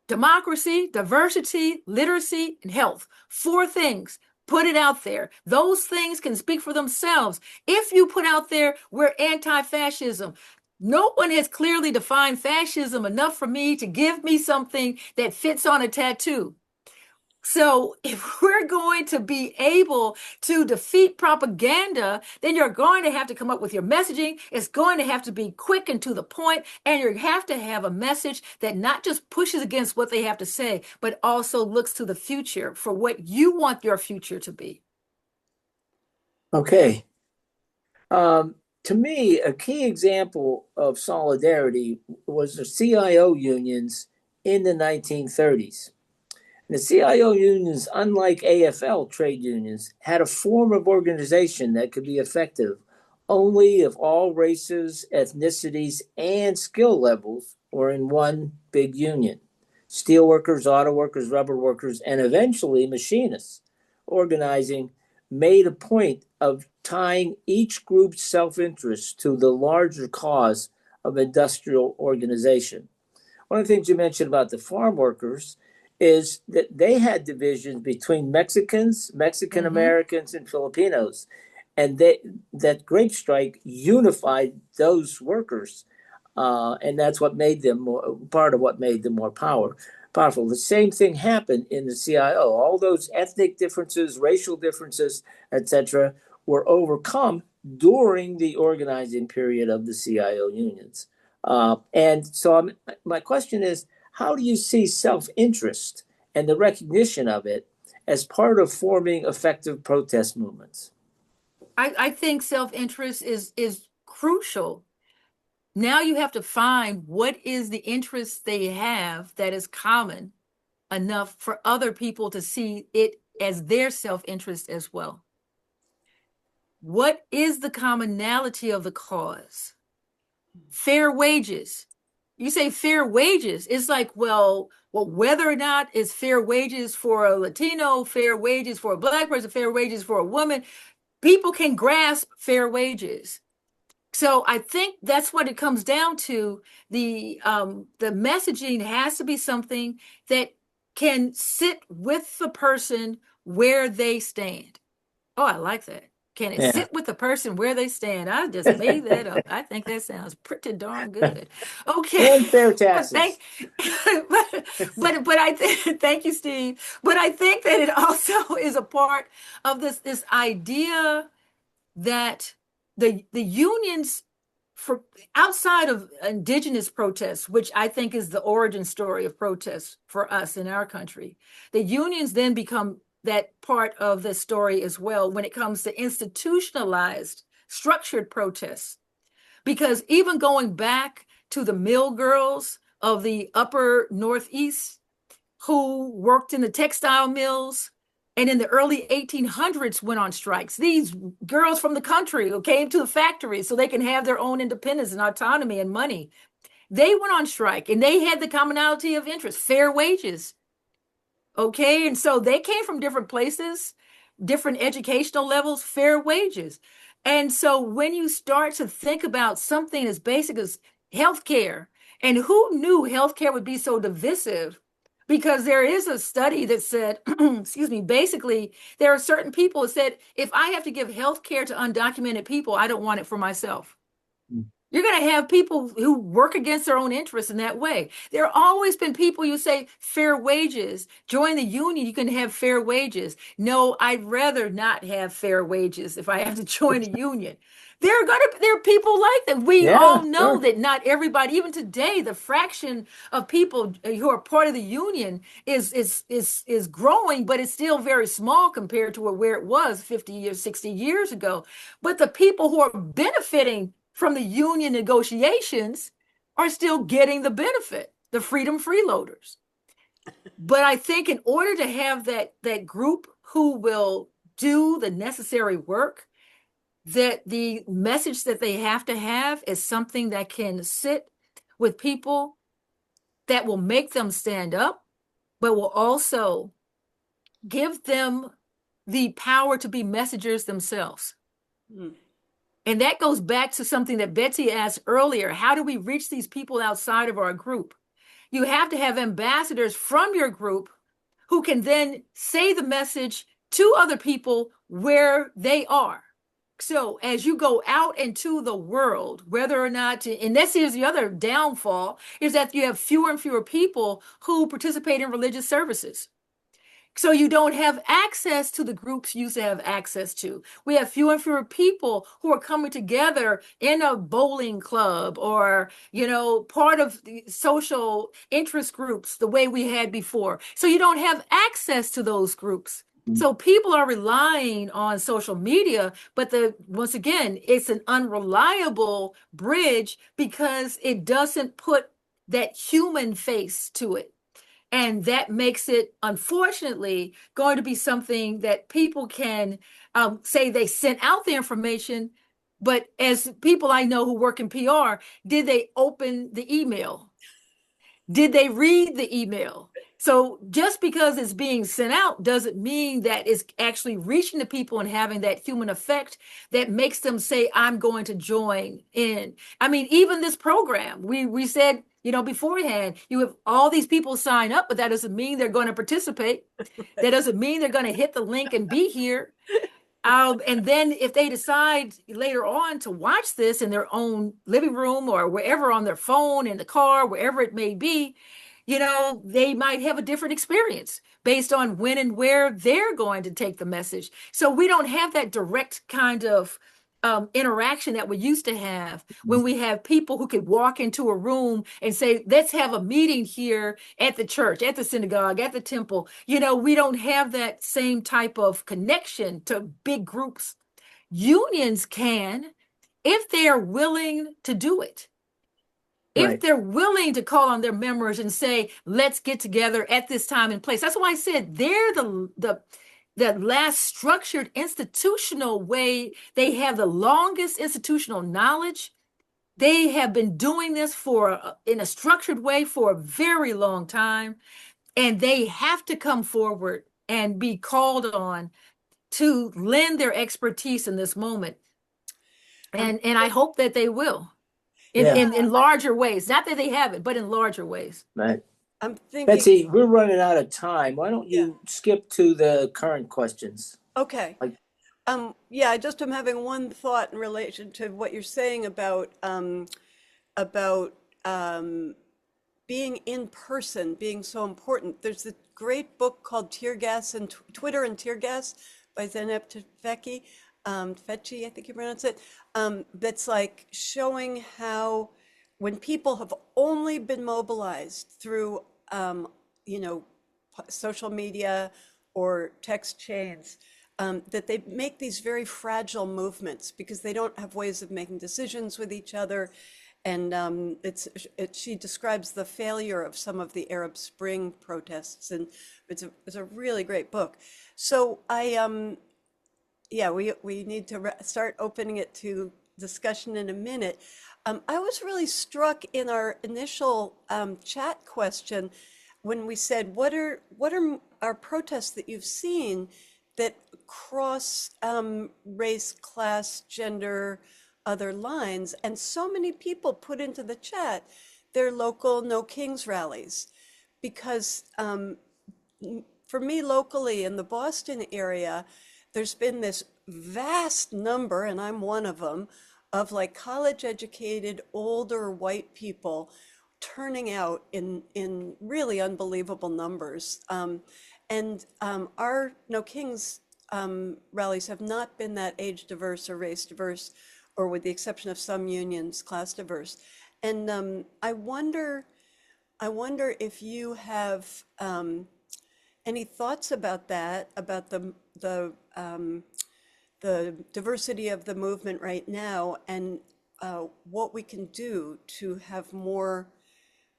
D: Democracy, diversity, literacy, and health. 4 things. Put it out there. Those things can speak for themselves. If you put out there, we're anti-fascism. No one has clearly defined fascism enough for me to give me something that fits on a tattoo. So if we're going to be able to defeat propaganda, then you're going to have to come up with your messaging. It's going to have to be quick and to the point, and you have to have a message that not just pushes against what they have to say, but also looks to the future for what you want your future to be.
B: Okay. To me, a key example of solidarity was the CIO unions in the 1930s. And the CIO unions, unlike AFL trade unions, had a form of organization that could be effective only if all races, ethnicities, and skill levels were in one big union. Steelworkers, auto workers, rubber workers, and eventually machinists organizing made a point of tying each group's self-interest to the larger cause of industrial organization. One of the things you mentioned about the farm workers is that they had divisions between Mexicans, Mexican Americans, and Filipinos. And that grape strike unified those workers. And that's what made them part of what made them more powerful. The same thing happened in the CIO. All those ethnic differences, racial differences, etc., were overcome during the organizing period of the CIO unions. And so my question is, how do you see self-interest and the recognition of it as part of forming effective protest movements?
D: I think self-interest is crucial. Now you have to find what is the interest they have that is common enough for other people to see it as their self-interest as well. What is the commonality of the cause? Fair wages. You say fair wages. It's like, well, whether or not it's fair wages for a Latino, fair wages for a Black person, fair wages for a woman, people can grasp fair wages. So I think that's what it comes down to. The messaging has to be something that can sit with the person where they stand. Oh, I like that. Can it sit with the person where they stand? I just made that up. I think that sounds pretty darn good. Okay.
B: And fair taxes.
D: but I thank you, Steve. But I think that it also is a part of this idea that the unions, for outside of indigenous protests, which I think is the origin story of protests for us in our country, the unions then become that part of the story as well when it comes to institutionalized, structured protests. Because even going back to the mill girls of the upper Northeast who worked in the textile mills and in the early 1800s went on strikes. These girls from the country who came to the factories so they can have their own independence and autonomy and money, they went on strike and they had the commonality of interest, fair wages. Okay, and so they came from different places, different educational levels, fair wages. And so when you start to think about something as basic as healthcare, and who knew healthcare would be so divisive? Because there is a study that said, excuse me, basically, there are certain people that said, if I have to give healthcare to undocumented people, I don't want it for myself. You're going to have people who work against their own interests in that way. There have always been people you say fair wages. Join the union, you can have fair wages. No, I'd rather not have fair wages if I have to join a union. There are people like that. We all know that not everybody, even today, the fraction of people who are part of the union is growing, but it's still very small compared to where it was 50 years, 60 years ago. But the people who are benefiting from the union negotiations are still getting the benefit, the freedom freeloaders. But I think in order to have that group who will do the necessary work, that the message that they have to have is something that can sit with people, that will make them stand up, but will also give them the power to be messengers themselves. And that goes back to something that Betsy asked earlier. How do we reach these people outside of our group? You have to have ambassadors from your group who can then say the message to other people where they are. So as you go out into the world, whether or not, and this is the other downfall, is that you have fewer and fewer people who participate in religious services. So you don't have access to the groups you used to have access to. We have fewer and fewer people who are coming together in a bowling club or, part of the social interest groups the way we had before. So you don't have access to those groups. So people are relying on social media, but once again, it's an unreliable bridge because it doesn't put that human face to it. And that makes it, unfortunately, going to be something that people can say they sent out the information, but as people I know who work in PR, did they open the email? Did they read the email? So just because it's being sent out doesn't mean that it's actually reaching the people and having that human effect that makes them say, I'm going to join in. I mean, even this program, we said, beforehand, you have all these people sign up, but that doesn't mean they're going to participate. That doesn't mean they're going to hit the link and be here. And then if they decide later on to watch this in their own living room or wherever, on their phone, in the car, wherever it may be, they might have a different experience based on when and where they're going to take the message. So we don't have that direct kind of interaction that we used to have when we have people who could walk into a room and say, let's have a meeting here at the church, at the synagogue, at the temple. We don't have that same type of connection to big groups. Unions can, if they are willing to do it. If
B: Right.
D: they're willing to call on their members and say, let's get together at this time and place. That's why I said they're the last structured institutional way. They have the longest institutional knowledge. They have been doing this in a structured way for a very long time. And they have to come forward and be called on to lend their expertise in this moment. And I hope that they will.
B: Yeah.
D: In larger ways. Not that they haven't, but in larger ways.
B: Right.
A: I'm thinking,
B: Betsy, we're running out of time. Why don't
A: Yeah.
B: you skip to the current questions?
A: okay.
B: Like-
A: Yeah, I just am having one thought in relation to what you're saying about being in person being so important. There's a great book called Tear Gas and Twitter and Tear Gas by Zeynep Tufekci, Fetchy, I think you pronounce it. That's like showing how when people have only been mobilized through, social media or text chains, that they make these very fragile movements because they don't have ways of making decisions with each other. And she describes the failure of some of the Arab Spring protests, and it's a really great book. So yeah, we need to start opening it to discussion in a minute. I was really struck in our initial chat question when we said, what are our protests that you've seen that cross race, class, gender, other lines? And so many people put into the chat their local No Kings rallies, because for me locally in the Boston area, there's been this vast number, and I'm one of them, of like college educated older white people turning out in really unbelievable numbers. Our No Kings rallies have not been that age diverse or race diverse, or with the exception of some unions, class diverse. And I wonder if you have any thoughts about that, about the diversity of the movement right now, and what we can do to have more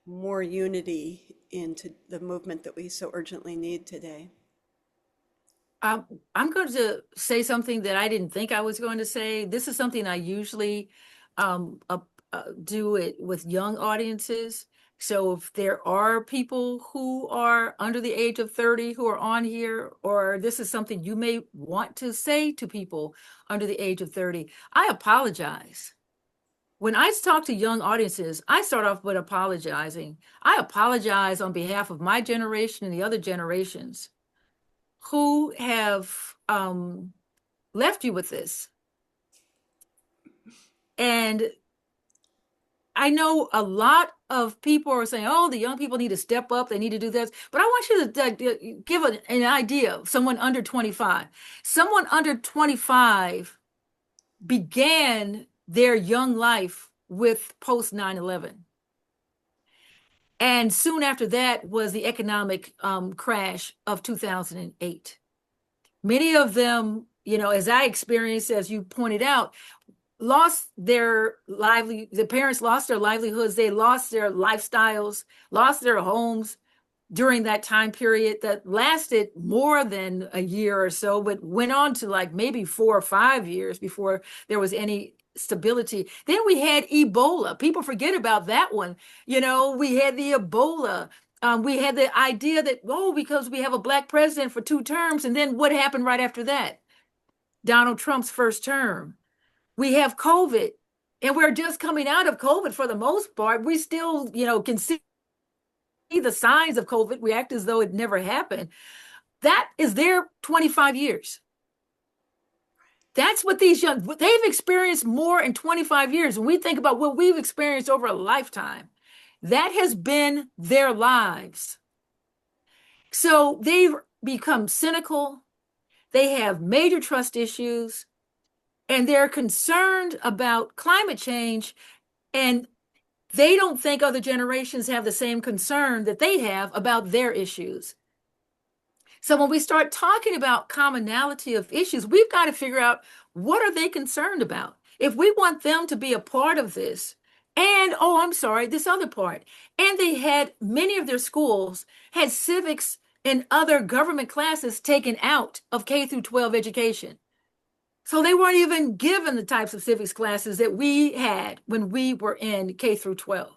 A: unity into the movement that we so urgently need today.
D: I'm going to say something that I didn't think I was going to say. This is something I usually do it with young audiences. So if there are people who are under the age of 30 who are on here, or this is something you may want to say to people under the age of 30, I apologize. When I talk to young audiences, I start off with apologizing. I apologize on behalf of my generation and the other generations who have left you with this. And I know a lot of people are saying, oh, the young people need to step up, they need to do this. But I want you to give an idea of someone under 25. Someone under 25 began their young life with post 9/11. And soon after that was the economic crash of 2008. Many of them, as I experienced, as you pointed out, lost their the parents lost their livelihoods, they lost their lifestyles, lost their homes, during that time period that lasted more than a year or so, but went on to like maybe 4 or 5 years before there was any stability. Then we had Ebola. People forget about that one. We had the Ebola. We had the idea that, oh, because we have a black president for 2 terms, and then what happened right after that? Donald Trump's first term. We have COVID, and we're just coming out of COVID for the most part. We still, can see the signs of COVID. We act as though it never happened. That is their 25 years. That's what they've experienced more in 25 years. When we think about what we've experienced over a lifetime, that has been their lives. So they've become cynical. They have major trust issues, and they're concerned about climate change, and they don't think other generations have the same concern that they have about their issues. So when we start talking about commonality of issues, we've got to figure out, what are they concerned about? If we want them to be a part of this, and, this other part, and many of their schools had civics and other government classes taken out of K through 12 education. So they weren't even given the types of civics classes that we had when we were in K through 12.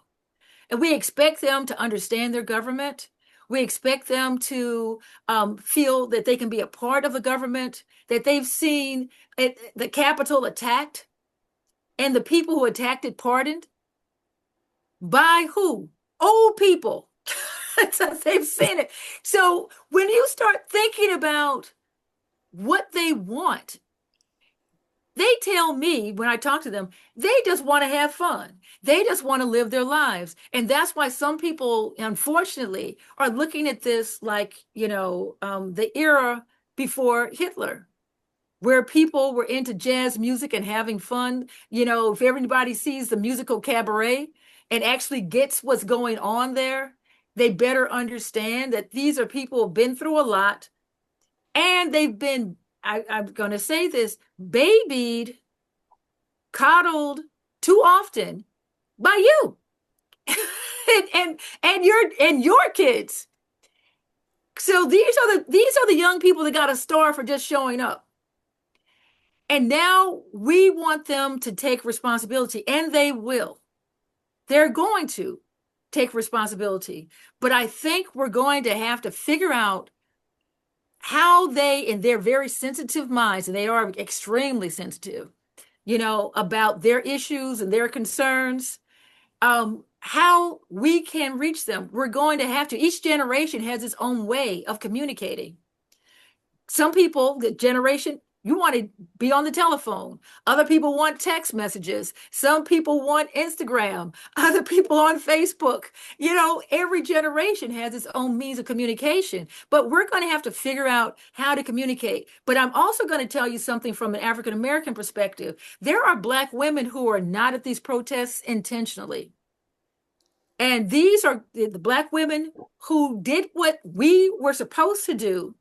D: And we expect them to understand their government. We expect them to feel that they can be a part of the government, that they've seen the Capitol attacked, and the people who attacked it pardoned. By who? Old people. So they've seen it. So when you start thinking about what they want, they tell me, when I talk to them, they just want to have fun. They just want to live their lives. And that's why some people, unfortunately, are looking at this like, the era before Hitler, where people were into jazz music and having fun. If everybody sees the musical Cabaret and actually gets what's going on there, they better understand that these are people who've been through a lot, and they've been, I'm going to say this, babied, coddled too often by you and your kids. So these are the young people that got a star for just showing up. And now we want them to take responsibility, and they will. They're going to take responsibility. But I think we're going to have to figure out how they, in their very sensitive minds, and they are extremely sensitive, about their issues and their concerns, how we can reach them. We're going to have to. Each generation has its own way of communicating. Some people, the generation, you want to be on the telephone. Other people want text messages. Some people want Instagram. Other people on Facebook. Every generation has its own means of communication, but we're going to have to figure out how to communicate. But I'm also going to tell you something from an African-American perspective. There are Black women who are not at these protests intentionally. And these are the Black women who did what we were supposed to do,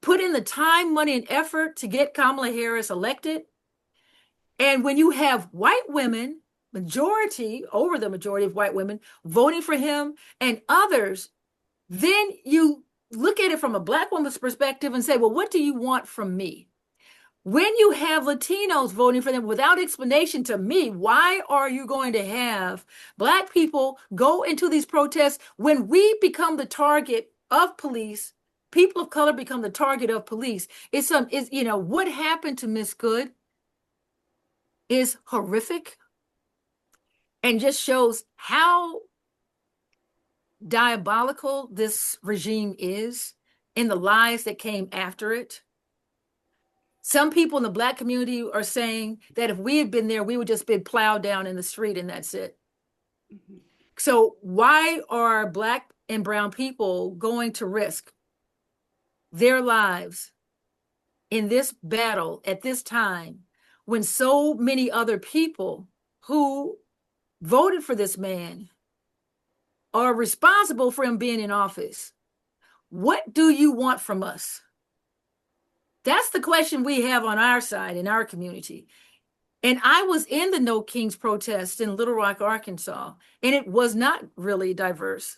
D: put in the time, money, and effort to get Kamala Harris elected. And when you have white women, over the majority of white women voting for him and others, then you look at it from a Black woman's perspective and say, well, what do you want from me? When you have Latinos voting for them without explanation to me, why are you going to have Black people go into these protests when we become the target of police? People of color become the target of police. What happened to Miss Good is horrific and just shows how diabolical this regime is and the lies that came after it. Some people in the Black community are saying that if we had been there, we would just been plowed down in the street and that's it. Mm-hmm. So why are Black and brown people going to risk their lives in this battle at this time when so many other people who voted for this man are responsible for him being in office? What do you want from us? That's the question we have on our side, in our community. And I was in the No Kings protest in Little Rock, Arkansas, and it was not really diverse.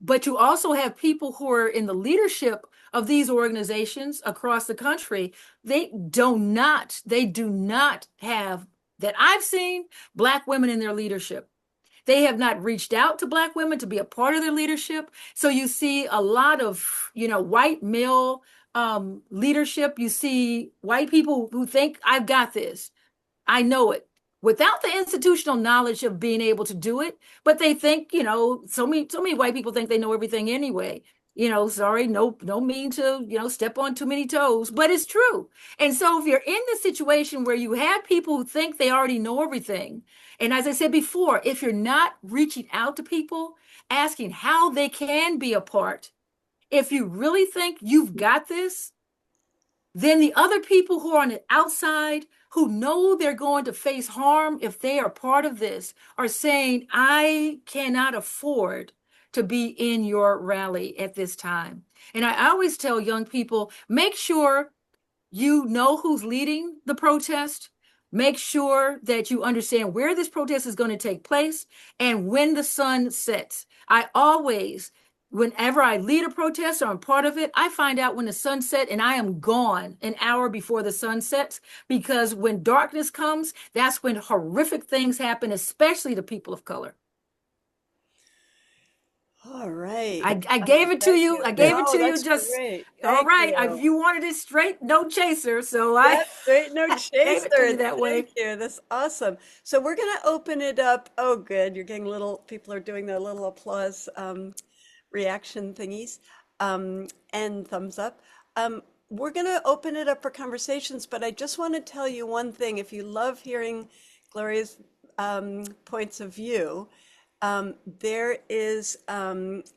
D: But you also have people who are in the leadership of these organizations across the country. They do not have, that I've seen, Black women in their leadership. They have not reached out to Black women to be a part of their leadership. So you see a lot of, white male leadership. You see white people who think, I've got this. I know it, without the institutional knowledge of being able to do it. But they think, so many white people think they know everything anyway. Sorry, no mean to, step on too many toes, but it's true. And so if you're in the situation where you have people who think they already know everything, and as I said before, if you're not reaching out to people, asking how they can be a part, if you really think you've got this, then the other people who are on the outside, who know they're going to face harm if they are part of this, are saying, I cannot afford to be in your rally at this time. And I always tell young people, make sure you know who's leading the protest. Make sure that you understand where this protest is going to take place and when the sun sets. I always, whenever I lead a protest or I'm part of it, I find out when the sun sets, and I am gone an hour before the sun sets, because when darkness comes, that's when horrific things happen, especially to people of color.
A: All right.
D: I gave it to
A: Thank
D: you.
A: you.
D: I gave it
A: No,
D: to you.
A: that's
D: Just
A: great.
D: all
A: Thank
D: right.
A: you.
D: You wanted it straight, no chaser. So I
A: That's great. No
D: gave it to you
A: chaser.
D: that way.
A: Thank you. That's awesome. So we're going to open it up. Oh, good. You're getting people are doing their little applause reaction thingies and thumbs up. We're going to open it up for conversations, but I just want to tell you one thing. If you love hearing Gloria's points of view,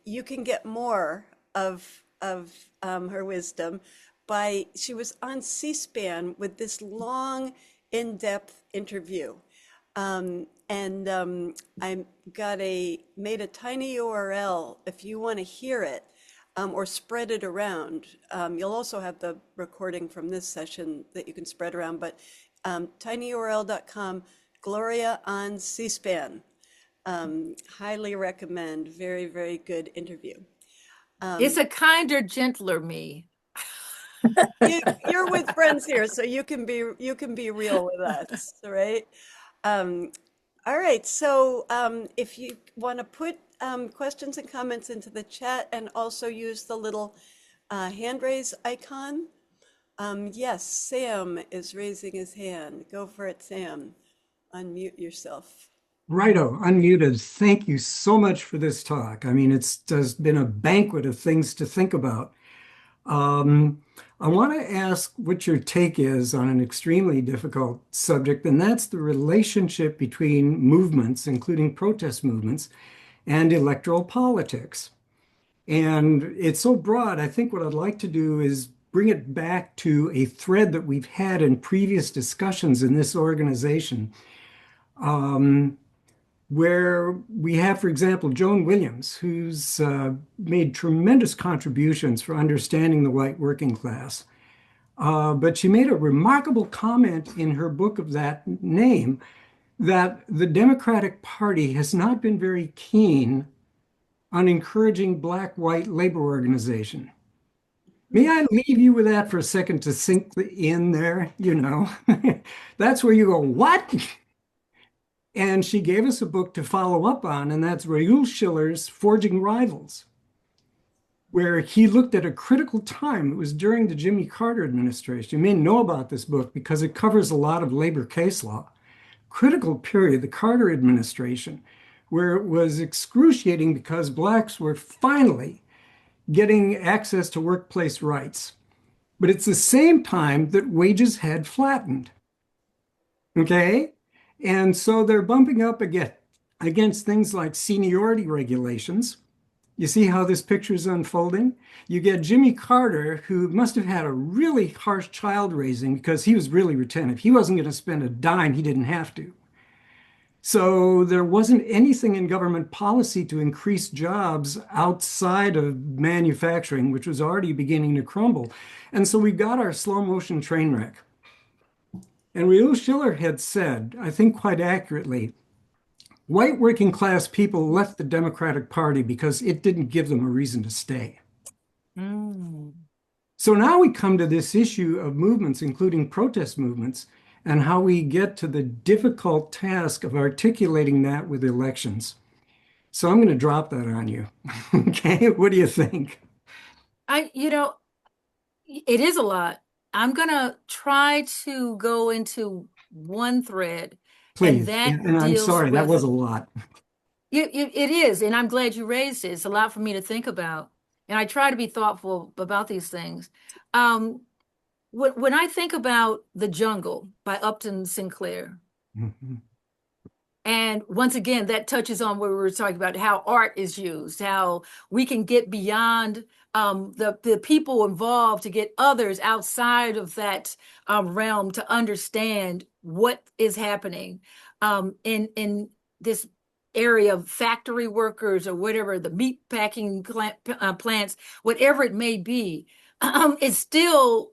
A: you can get more of her wisdom she was on C-SPAN with this long, in-depth interview. I made a tiny URL if you want to hear it or spread it around. You'll also have the recording from this session that you can spread around, but tinyurl.com, Gloria on C-SPAN. Highly recommend. Very, very good interview.
D: It's a kinder, gentler me.
A: You're with friends here, so you can be real with us, right? Um, all right. So if you want to put questions and comments into the chat and also use the little hand raise icon. Yes, Sam is raising his hand. Go for it, Sam. Unmute yourself.
C: Righto, unmuted. Thank you so much for this talk. I mean, it's just been a banquet of things to think about. I want to ask what your take is on an extremely difficult subject, and that's the relationship between movements, including protest movements, and electoral politics. And it's so broad, I think what I'd like to do is bring it back to a thread that we've had in previous discussions in this organization. Where we have, for example, Joan Williams, who's made tremendous contributions for understanding the white working class. But she made a remarkable comment in her book of that name that the Democratic Party has not been very keen on encouraging Black-white labor organization. May I leave you with that for a second to sink in there? That's where you go, what? And she gave us a book to follow up on, and that's Raoul Schiller's Forging Rivals, where he looked at a critical time. It was during the Jimmy Carter administration. You may know about this book because it covers a lot of labor case law. Critical period, the Carter administration, where it was excruciating because Blacks were finally getting access to workplace rights. But it's the same time that wages had flattened. Okay? And so they're bumping up against things like seniority regulations. You see how this picture is unfolding? You get Jimmy Carter, who must have had a really harsh child raising because he was really retentive. He wasn't going to spend a dime he didn't have to. So there wasn't anything in government policy to increase jobs outside of manufacturing, which was already beginning to crumble. And so we got our slow motion train wreck. And Raoul Schiller had said, I think quite accurately, white working class people left the Democratic Party because it didn't give them a reason to stay.
D: Mm.
C: So now we come to this issue of movements, including protest movements, and how we get to the difficult task of articulating that with elections. So I'm going to drop that on you. Okay, what do you think?
D: It is a lot. I'm gonna try to go into one thread, and
C: Please.
D: that
C: And I'm
D: deals
C: sorry, that was
D: with
C: a lot.
D: it is, and I'm glad you raised it. It's a lot for me to think about, and I try to be thoughtful about these things. Um, when I think about The Jungle by Upton Sinclair,
C: Mhm.
D: and once again, that touches on what we were talking about, how art is used, how we can get beyond the people involved to get others outside of that realm to understand what is happening in this area of factory workers or whatever, the meat packing plants, whatever it may be. It's still,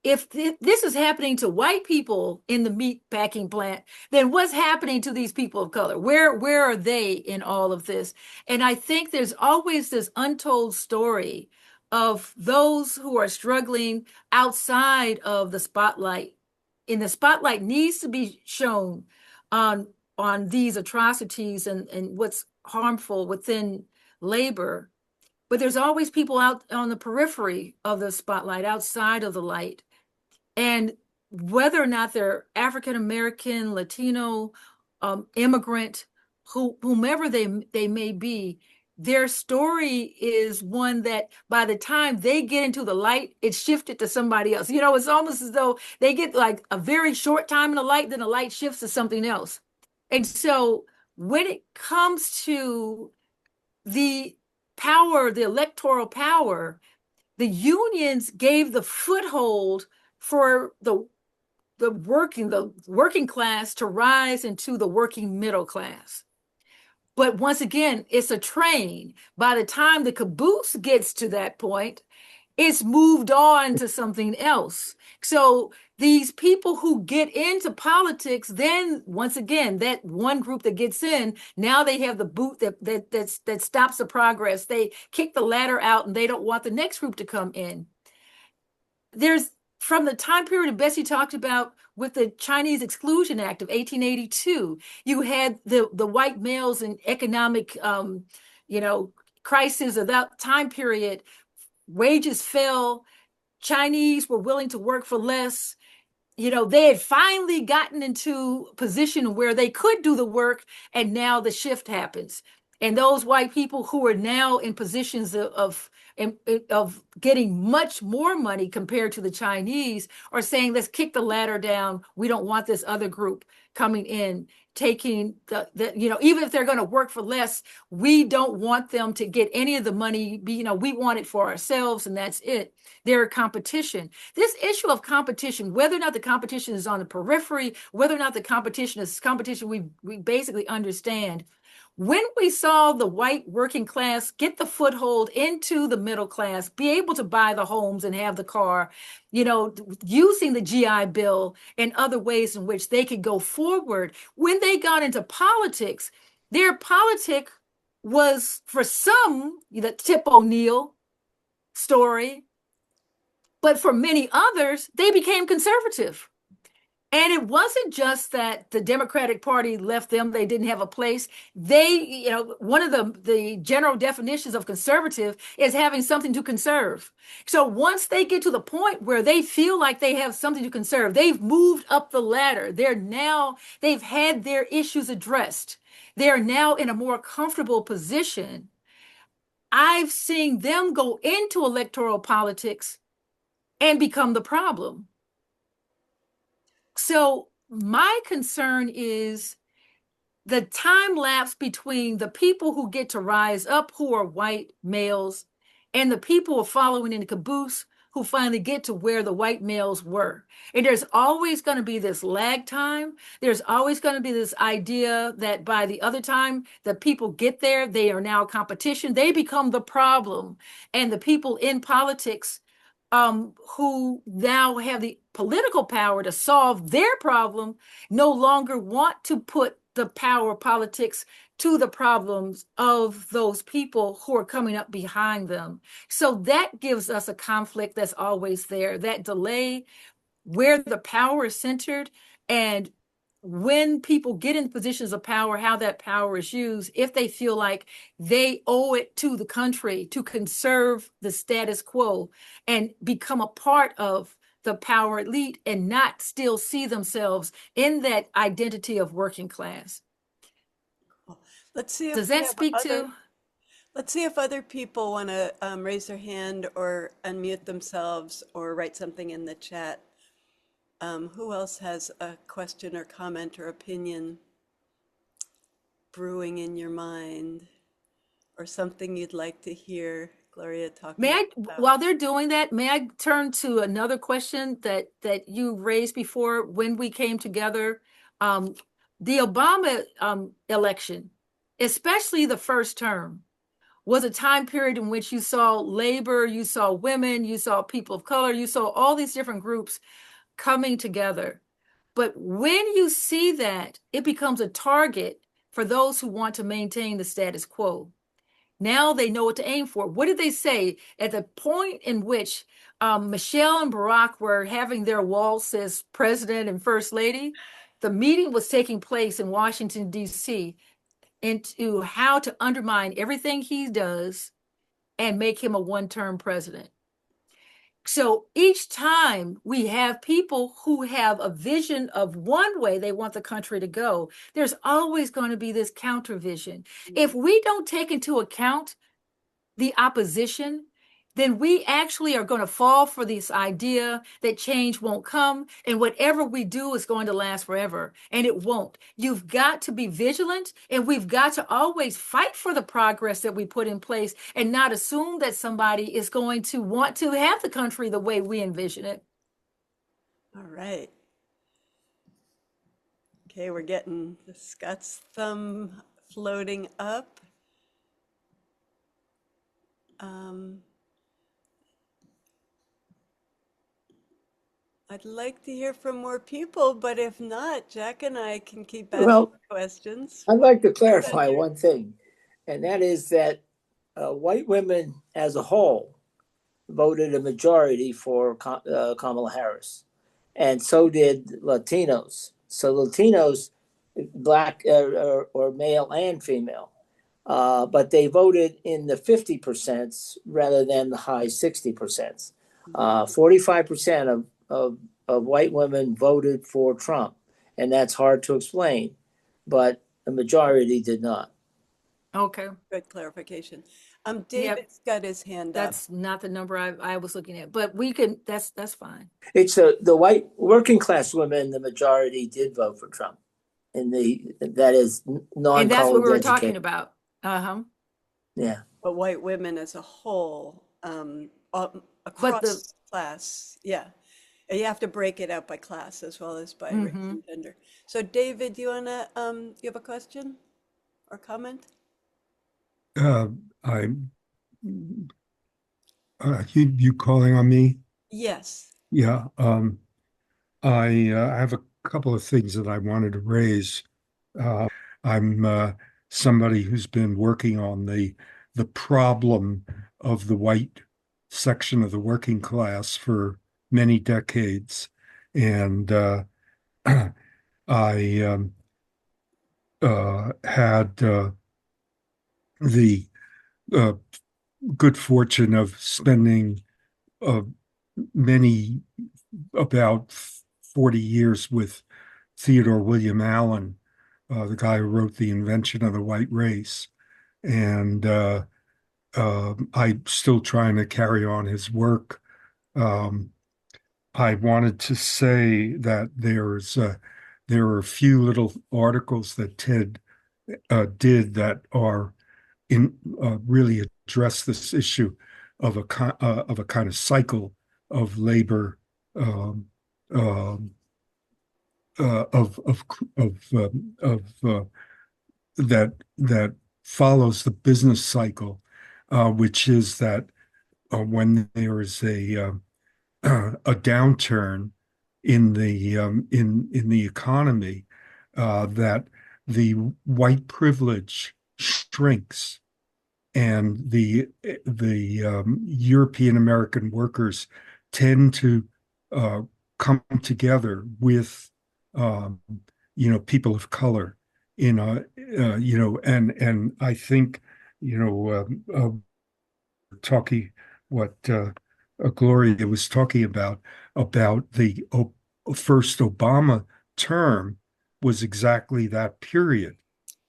D: if this is happening to white people in the meat packing plant, then what's happening to these people of color? Where are they in all of this? And I think there's always this untold story of those who are struggling outside of the spotlight. And the spotlight needs to be shown on these atrocities and what's harmful within labor. But there's always people out on the periphery of the spotlight, outside of the light. And whether or not they're African American, Latino, immigrant, whomever they may be, their story is one that by the time they get into the light, it's shifted to somebody else. It's almost as though they get like a very short time in the light, then the light shifts to something else. And so when it comes to the power, the electoral power, the unions gave the foothold for the working class to rise into the working middle class. But once again, it's a train. By the time the caboose gets to that point, it's moved on to something else. So these people who get into politics, then once again, that one group that gets in, now they have the boot that stops the progress. They kick the ladder out and they don't want the next group to come in. There's, from the time period that Bessie talked about with the Chinese Exclusion Act of 1882, you had the white males in economic, crisis of that time period. Wages fell. Chinese were willing to work for less. They had finally gotten into a position where they could do the work, and now the shift happens. And those white people who are now in positions of getting much more money compared to the Chinese are saying, let's kick the ladder down. We don't want this other group coming in, taking even if they're going to work for less, we don't want them to get any of the money. We want it for ourselves, and that's it. They're a competition. This issue of competition, whether or not the competition is on the periphery, whether or not the competition is competition we basically understand. When we saw the white working class get the foothold into the middle class, be able to buy the homes and have the car, using the GI Bill and other ways in which they could go forward, when they got into politics, their politic was, for some, the Tip O'Neill story, but for many others, they became conservative. And it wasn't just that the Democratic Party left them, they didn't have a place. They, one of the general definitions of conservative is having something to conserve. So once they get to the point where they feel like they have something to conserve, they've moved up the ladder. They've had their issues addressed. They're now in a more comfortable position. I've seen them go into electoral politics and become the problem. So my concern is the time lapse between the people who get to rise up, who are white males, and the people who are following in the caboose who finally get to where the white males were. And there's always going to be this lag time. There's always going to be this idea that by the other time that people get there, they are now competition. They become the problem. And the people in politics who now have the political power to solve their problem no longer want to put the power politics to the problems of those people who are coming up behind them. So that gives us a conflict that's always there, that delay where the power is centered, and when people get in positions of power, how that power is used, if they feel like they owe it to the country to conserve the status quo and become a part of the power elite and not still see themselves in that identity of working class.
A: Let's see if
D: Does
A: we
D: that
A: have
D: speak
A: other.
D: to?
A: Let's see if other people want to raise their hand or unmute themselves or write something in the chat. Who else has a question or comment or opinion brewing in your mind, or something you'd like to hear Gloria talk
D: May
A: more
D: I,
A: about?
D: while they're doing that, may I turn to another question that you raised before when we came together? The Obama election, especially the first term, was a time period in which you saw labor, you saw women, you saw people of color, you saw all these different groups coming together. But when you see that, it becomes a target for those who want to maintain the status quo. Now they know what to aim for. What did they say at the point in which Michelle and Barack were having their waltz as president and first lady? The meeting was taking place in Washington, D.C., into how to undermine everything he does and make him a one-term president. So each time we have people who have a vision of one way they want the country to go, there's always going to be this counter vision. If we don't take into account the opposition, then we actually are going to fall for this idea that change won't come and whatever we do is going to last forever. And it won't. You've got to be vigilant, and we've got to always fight for the progress that we put in place and not assume that somebody is going to want to have the country the way we envision it.
A: All right. Okay, we're getting the Scott's thumb floating up. I'd like to hear from more people, but if not, Jack and I can keep asking
B: Well,
A: questions.
B: I'd like to clarify one thing, and that is that white women as a whole voted a majority for Kamala Harris, and so did Latinos. So Latinos, black or male and female, but they voted in the 50% rather than the high 60%. 45% of white women voted for Trump, and that's hard to explain, but the majority did not.
D: Okay.
A: Good clarification.
D: Yeah,
A: David's got his hand up.
D: that's not the number I was looking at, but we can, that's fine.
B: It's the white working class women, the majority did vote for Trump, that is
D: And that's what we were
B: non-college
D: talking
B: educated.
D: about. Uh-huh.
B: Yeah.
A: But white women as a whole, across the class, yeah. And you have to break it out by class as well as by race and gender. So David, you wanna, you have a question or comment?
E: I you calling on me?
A: Yes.
E: Yeah. I have a couple of things that I wanted to raise. I'm somebody who's been working on the problem of the white section of the working class for many decades, and I had the good fortune of spending many about 40 years with Theodore William Allen, the guy who wrote The Invention of the White Race. And I'm still trying to carry on his work. I wanted to say that there are a few little articles that Ted did that are in really address this issue of a kind of cycle of labor that follows the business cycle, which is that when there is a downturn in the economy, that the white privilege shrinks, and the European American workers tend to come together with people of color in a and I think talking what Gloria was talking about the first Obama term was exactly that period,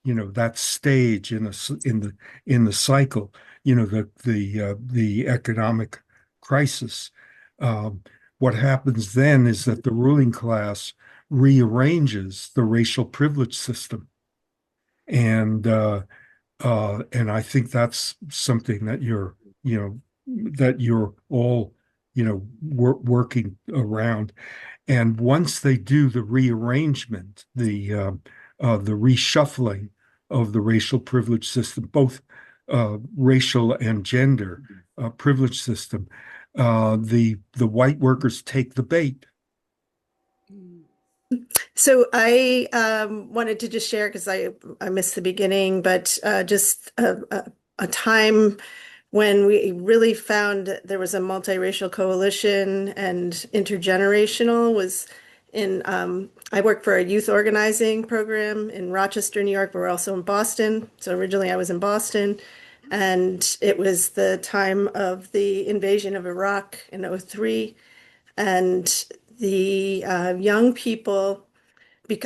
E: that stage in the cycle, the economic crisis. Um, what happens then is that the ruling class rearranges the racial privilege system, and I think that's something that you're all working around. And once they do the rearrangement, the reshuffling of the racial privilege system, both racial and gender privilege system, the white workers take the bait.
F: So I wanted to just share because I missed the beginning, but just a time when we really found that there was a multiracial coalition and intergenerational was in I work for a youth organizing program in Rochester, New York, but we're also in Boston. So originally I was in Boston, and it was the time of the invasion of Iraq in '03, and the young people,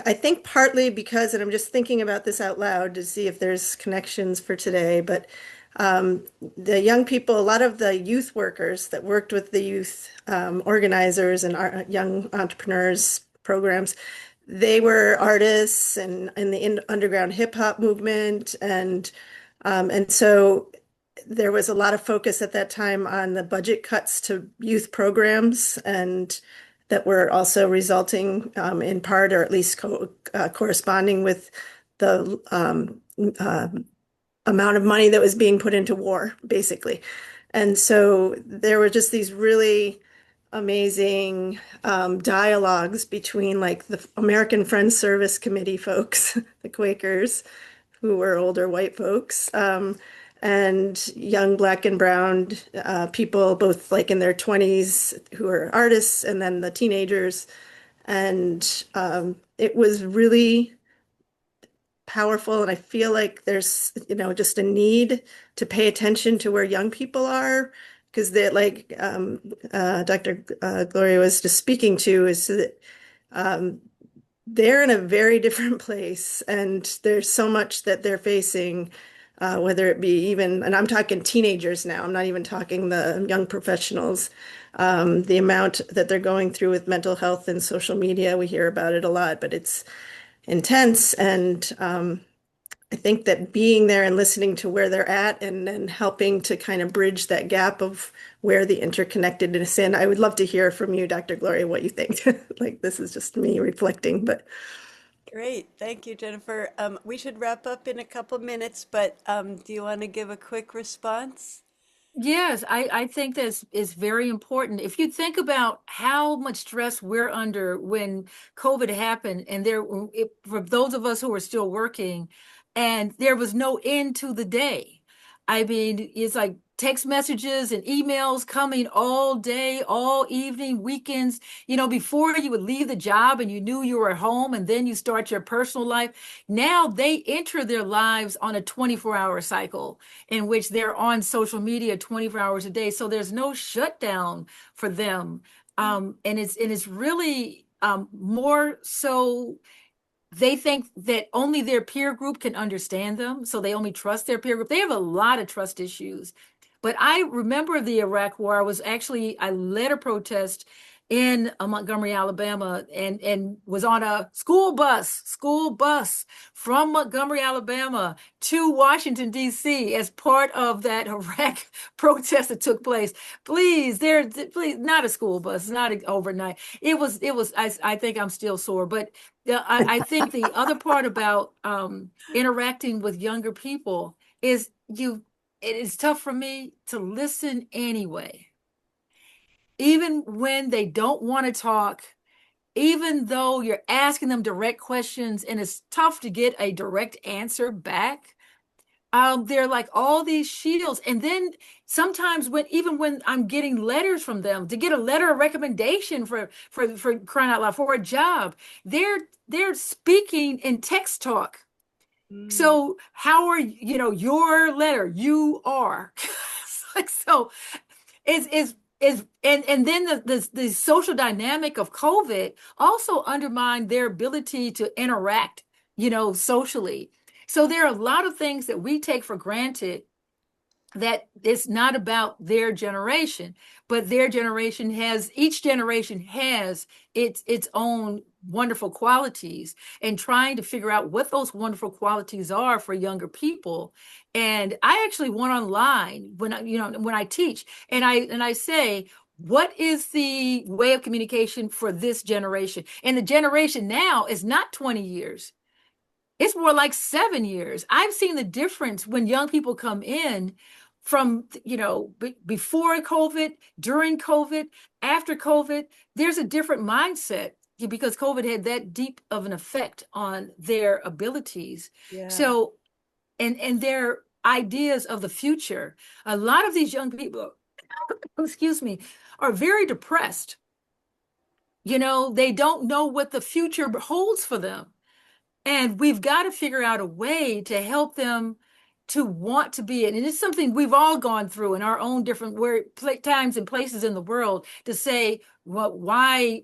F: I think partly because, and I'm just thinking about this out loud to see if there's connections for today, but the young people, a lot of the youth workers that worked with the youth organizers and young entrepreneurs programs, they were artists and in the underground hip hop movement, and so there was a lot of focus at that time on the budget cuts to youth programs, and that were also resulting in part, or at least corresponding with the amount of money that was being put into war, basically. And so there were just these really amazing dialogues between like the American Friends Service Committee folks, the Quakers, who were older white folks, and young black and brown people, both like in their 20s, who are artists, and then the teenagers. And it was really powerful. And I feel like there's, just a need to pay attention to where young people are, because they're like Dr. Gloria was just speaking to, is that they're in a very different place, and there's so much that they're facing, whether it be even, and I'm talking teenagers now, I'm not even talking the young professionals, the amount that they're going through with mental health and social media. We hear about it a lot, but it's intense. And I think that being there and listening to where they're at, and then helping to kind of bridge that gap of where the interconnectedness is in. I would love to hear from you, Dr. Gloria, what you think. Like, this is just me reflecting, but
A: Great. Thank you, Jennifer. We should wrap up in a couple minutes, but do you want to give a quick response?
D: Yes, I think this is very important. If you think about how much stress we're under when COVID happened, and for those of us who are still working, and there was no end to the day. I mean, it's like text messages and emails coming all day, all evening, weekends, before you would leave the job and you knew you were at home, and then you start your personal life. Now they enter their lives on a 24-hour cycle in which they're on social media 24 hours a day. So there's no shutdown for them. And it's really more so they think that only their peer group can understand them. So they only trust their peer group. They have a lot of trust issues. But I remember the Iraq War. I led a protest in Montgomery, Alabama, and was on a school bus from Montgomery, Alabama to Washington, D.C. as part of that Iraq protest that took place. Please, not a school bus, not overnight. I think I'm still sore, but I think the other part about interacting with younger people is it is tough for me to listen anyway. Even when they don't want to talk, even though you're asking them direct questions and it's tough to get a direct answer back, they're like all these shields. And then sometimes when I'm getting letters from them, to get a letter of recommendation for crying out loud, for a job, they're speaking in text talk. So how are your letter? You are. So is and then the social dynamic of COVID also undermined their ability to interact, socially. So there are a lot of things that we take for granted, that it's not about their generation, but each generation has its own wonderful qualities, and trying to figure out what those wonderful qualities are for younger people. And I actually went online when I teach, and I say, what is the way of communication for this generation? And the generation now is not 20 years. It's more like 7 years. I've seen the difference when young people come in from, before COVID, during COVID, after COVID. There's a different mindset because COVID had that deep of an effect on their abilities.
A: Yeah.
D: So, and their ideas of the future. A lot of these young people, excuse me, are very depressed. They don't know what the future holds for them. And we've got to figure out a way to help them to want to be it. And it's something we've all gone through in our own different times and places in the world, to say, well,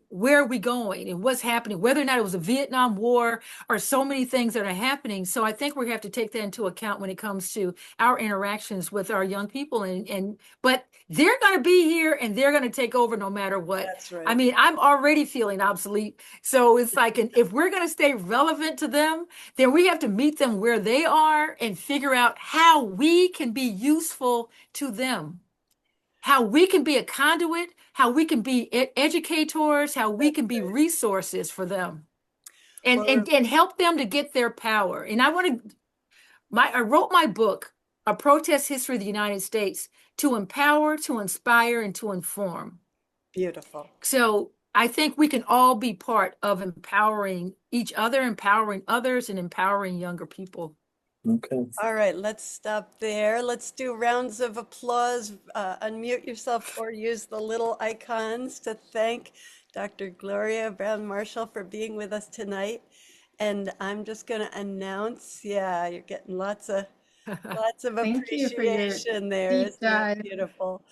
D: where are we going and what's happening, whether or not it was a Vietnam War or so many things that are happening. So I think we have to take that into account when it comes to our interactions with our young people. But they're going to be here and they're going to take over no matter what.
A: That's right.
D: I mean, I'm already feeling obsolete. So it's like, if we're going to stay relevant to them, then we have to meet them where they are and figure out how we can be useful to them, how we can be a conduit, how we can be educators, how we can be resources for them, and help them to get their power. And I wrote my book, A Protest History of the United States, to empower, to inspire, and to inform.
A: Beautiful.
D: So I think we can all be part of empowering each other, empowering others, and empowering younger people.
B: Okay.
A: All right, let's stop there. Let's do rounds of applause. Unmute yourself or use the little icons to thank Dr. Gloria Browne-Marshall for being with us tonight. And I'm just going to announce, yeah, you're getting lots of
G: Thank you for your
A: appreciation there.
G: deep
A: Isn't that
G: dive.
A: beautiful?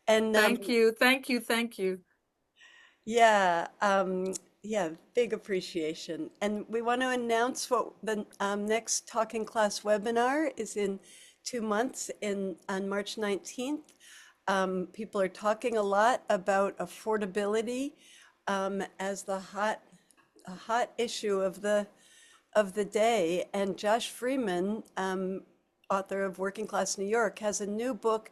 A: And
D: Thank you.
A: yeah, big appreciation. And we want to announce what the next Talking Class webinar is in 2 months on March 19th. People are talking a lot about affordability as the hot issue of the day. And Josh Freeman, author of Working Class New York, has a new book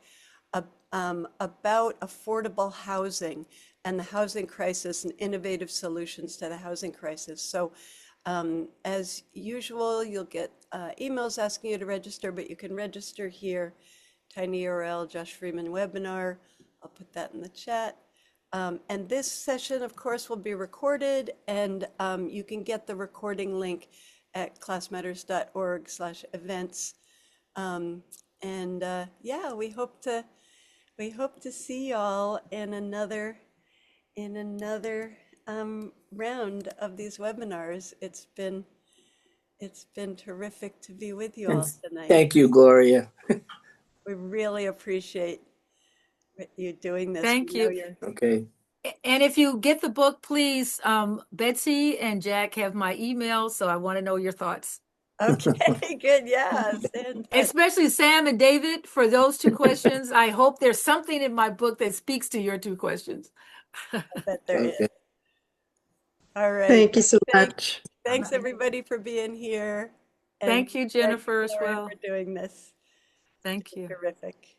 A: about affordable housing and the housing crisis and innovative solutions to the housing crisis. So as usual, you'll get emails asking you to register, but you can register here. Tiny URL, Josh Freeman webinar. I'll put that in the chat. And this session, of course, will be recorded, and you can get the recording link at classmatters.org/events. Yeah, we hope to see y'all in another round of these webinars. It's been terrific to be with you all tonight.
B: Thank you, Gloria.
A: We really appreciate you doing this.
D: Thank
A: We know
D: you.
A: you're-
B: Okay.
D: And if you get the book, please, Betsy and Jack have my email, so I want to know your thoughts.
A: Okay, good. Yes. And
D: Especially Sam and David, for those 2 questions. I hope there's something in my book that speaks to your 2 questions.
A: I bet there is.
B: Okay.
A: All right.
F: Thank you so much.
A: Thanks everybody for being here. And
D: Thank you, Jennifer, as
A: Gloria,
D: well.
A: for doing this.
D: Thank you.
A: Terrific.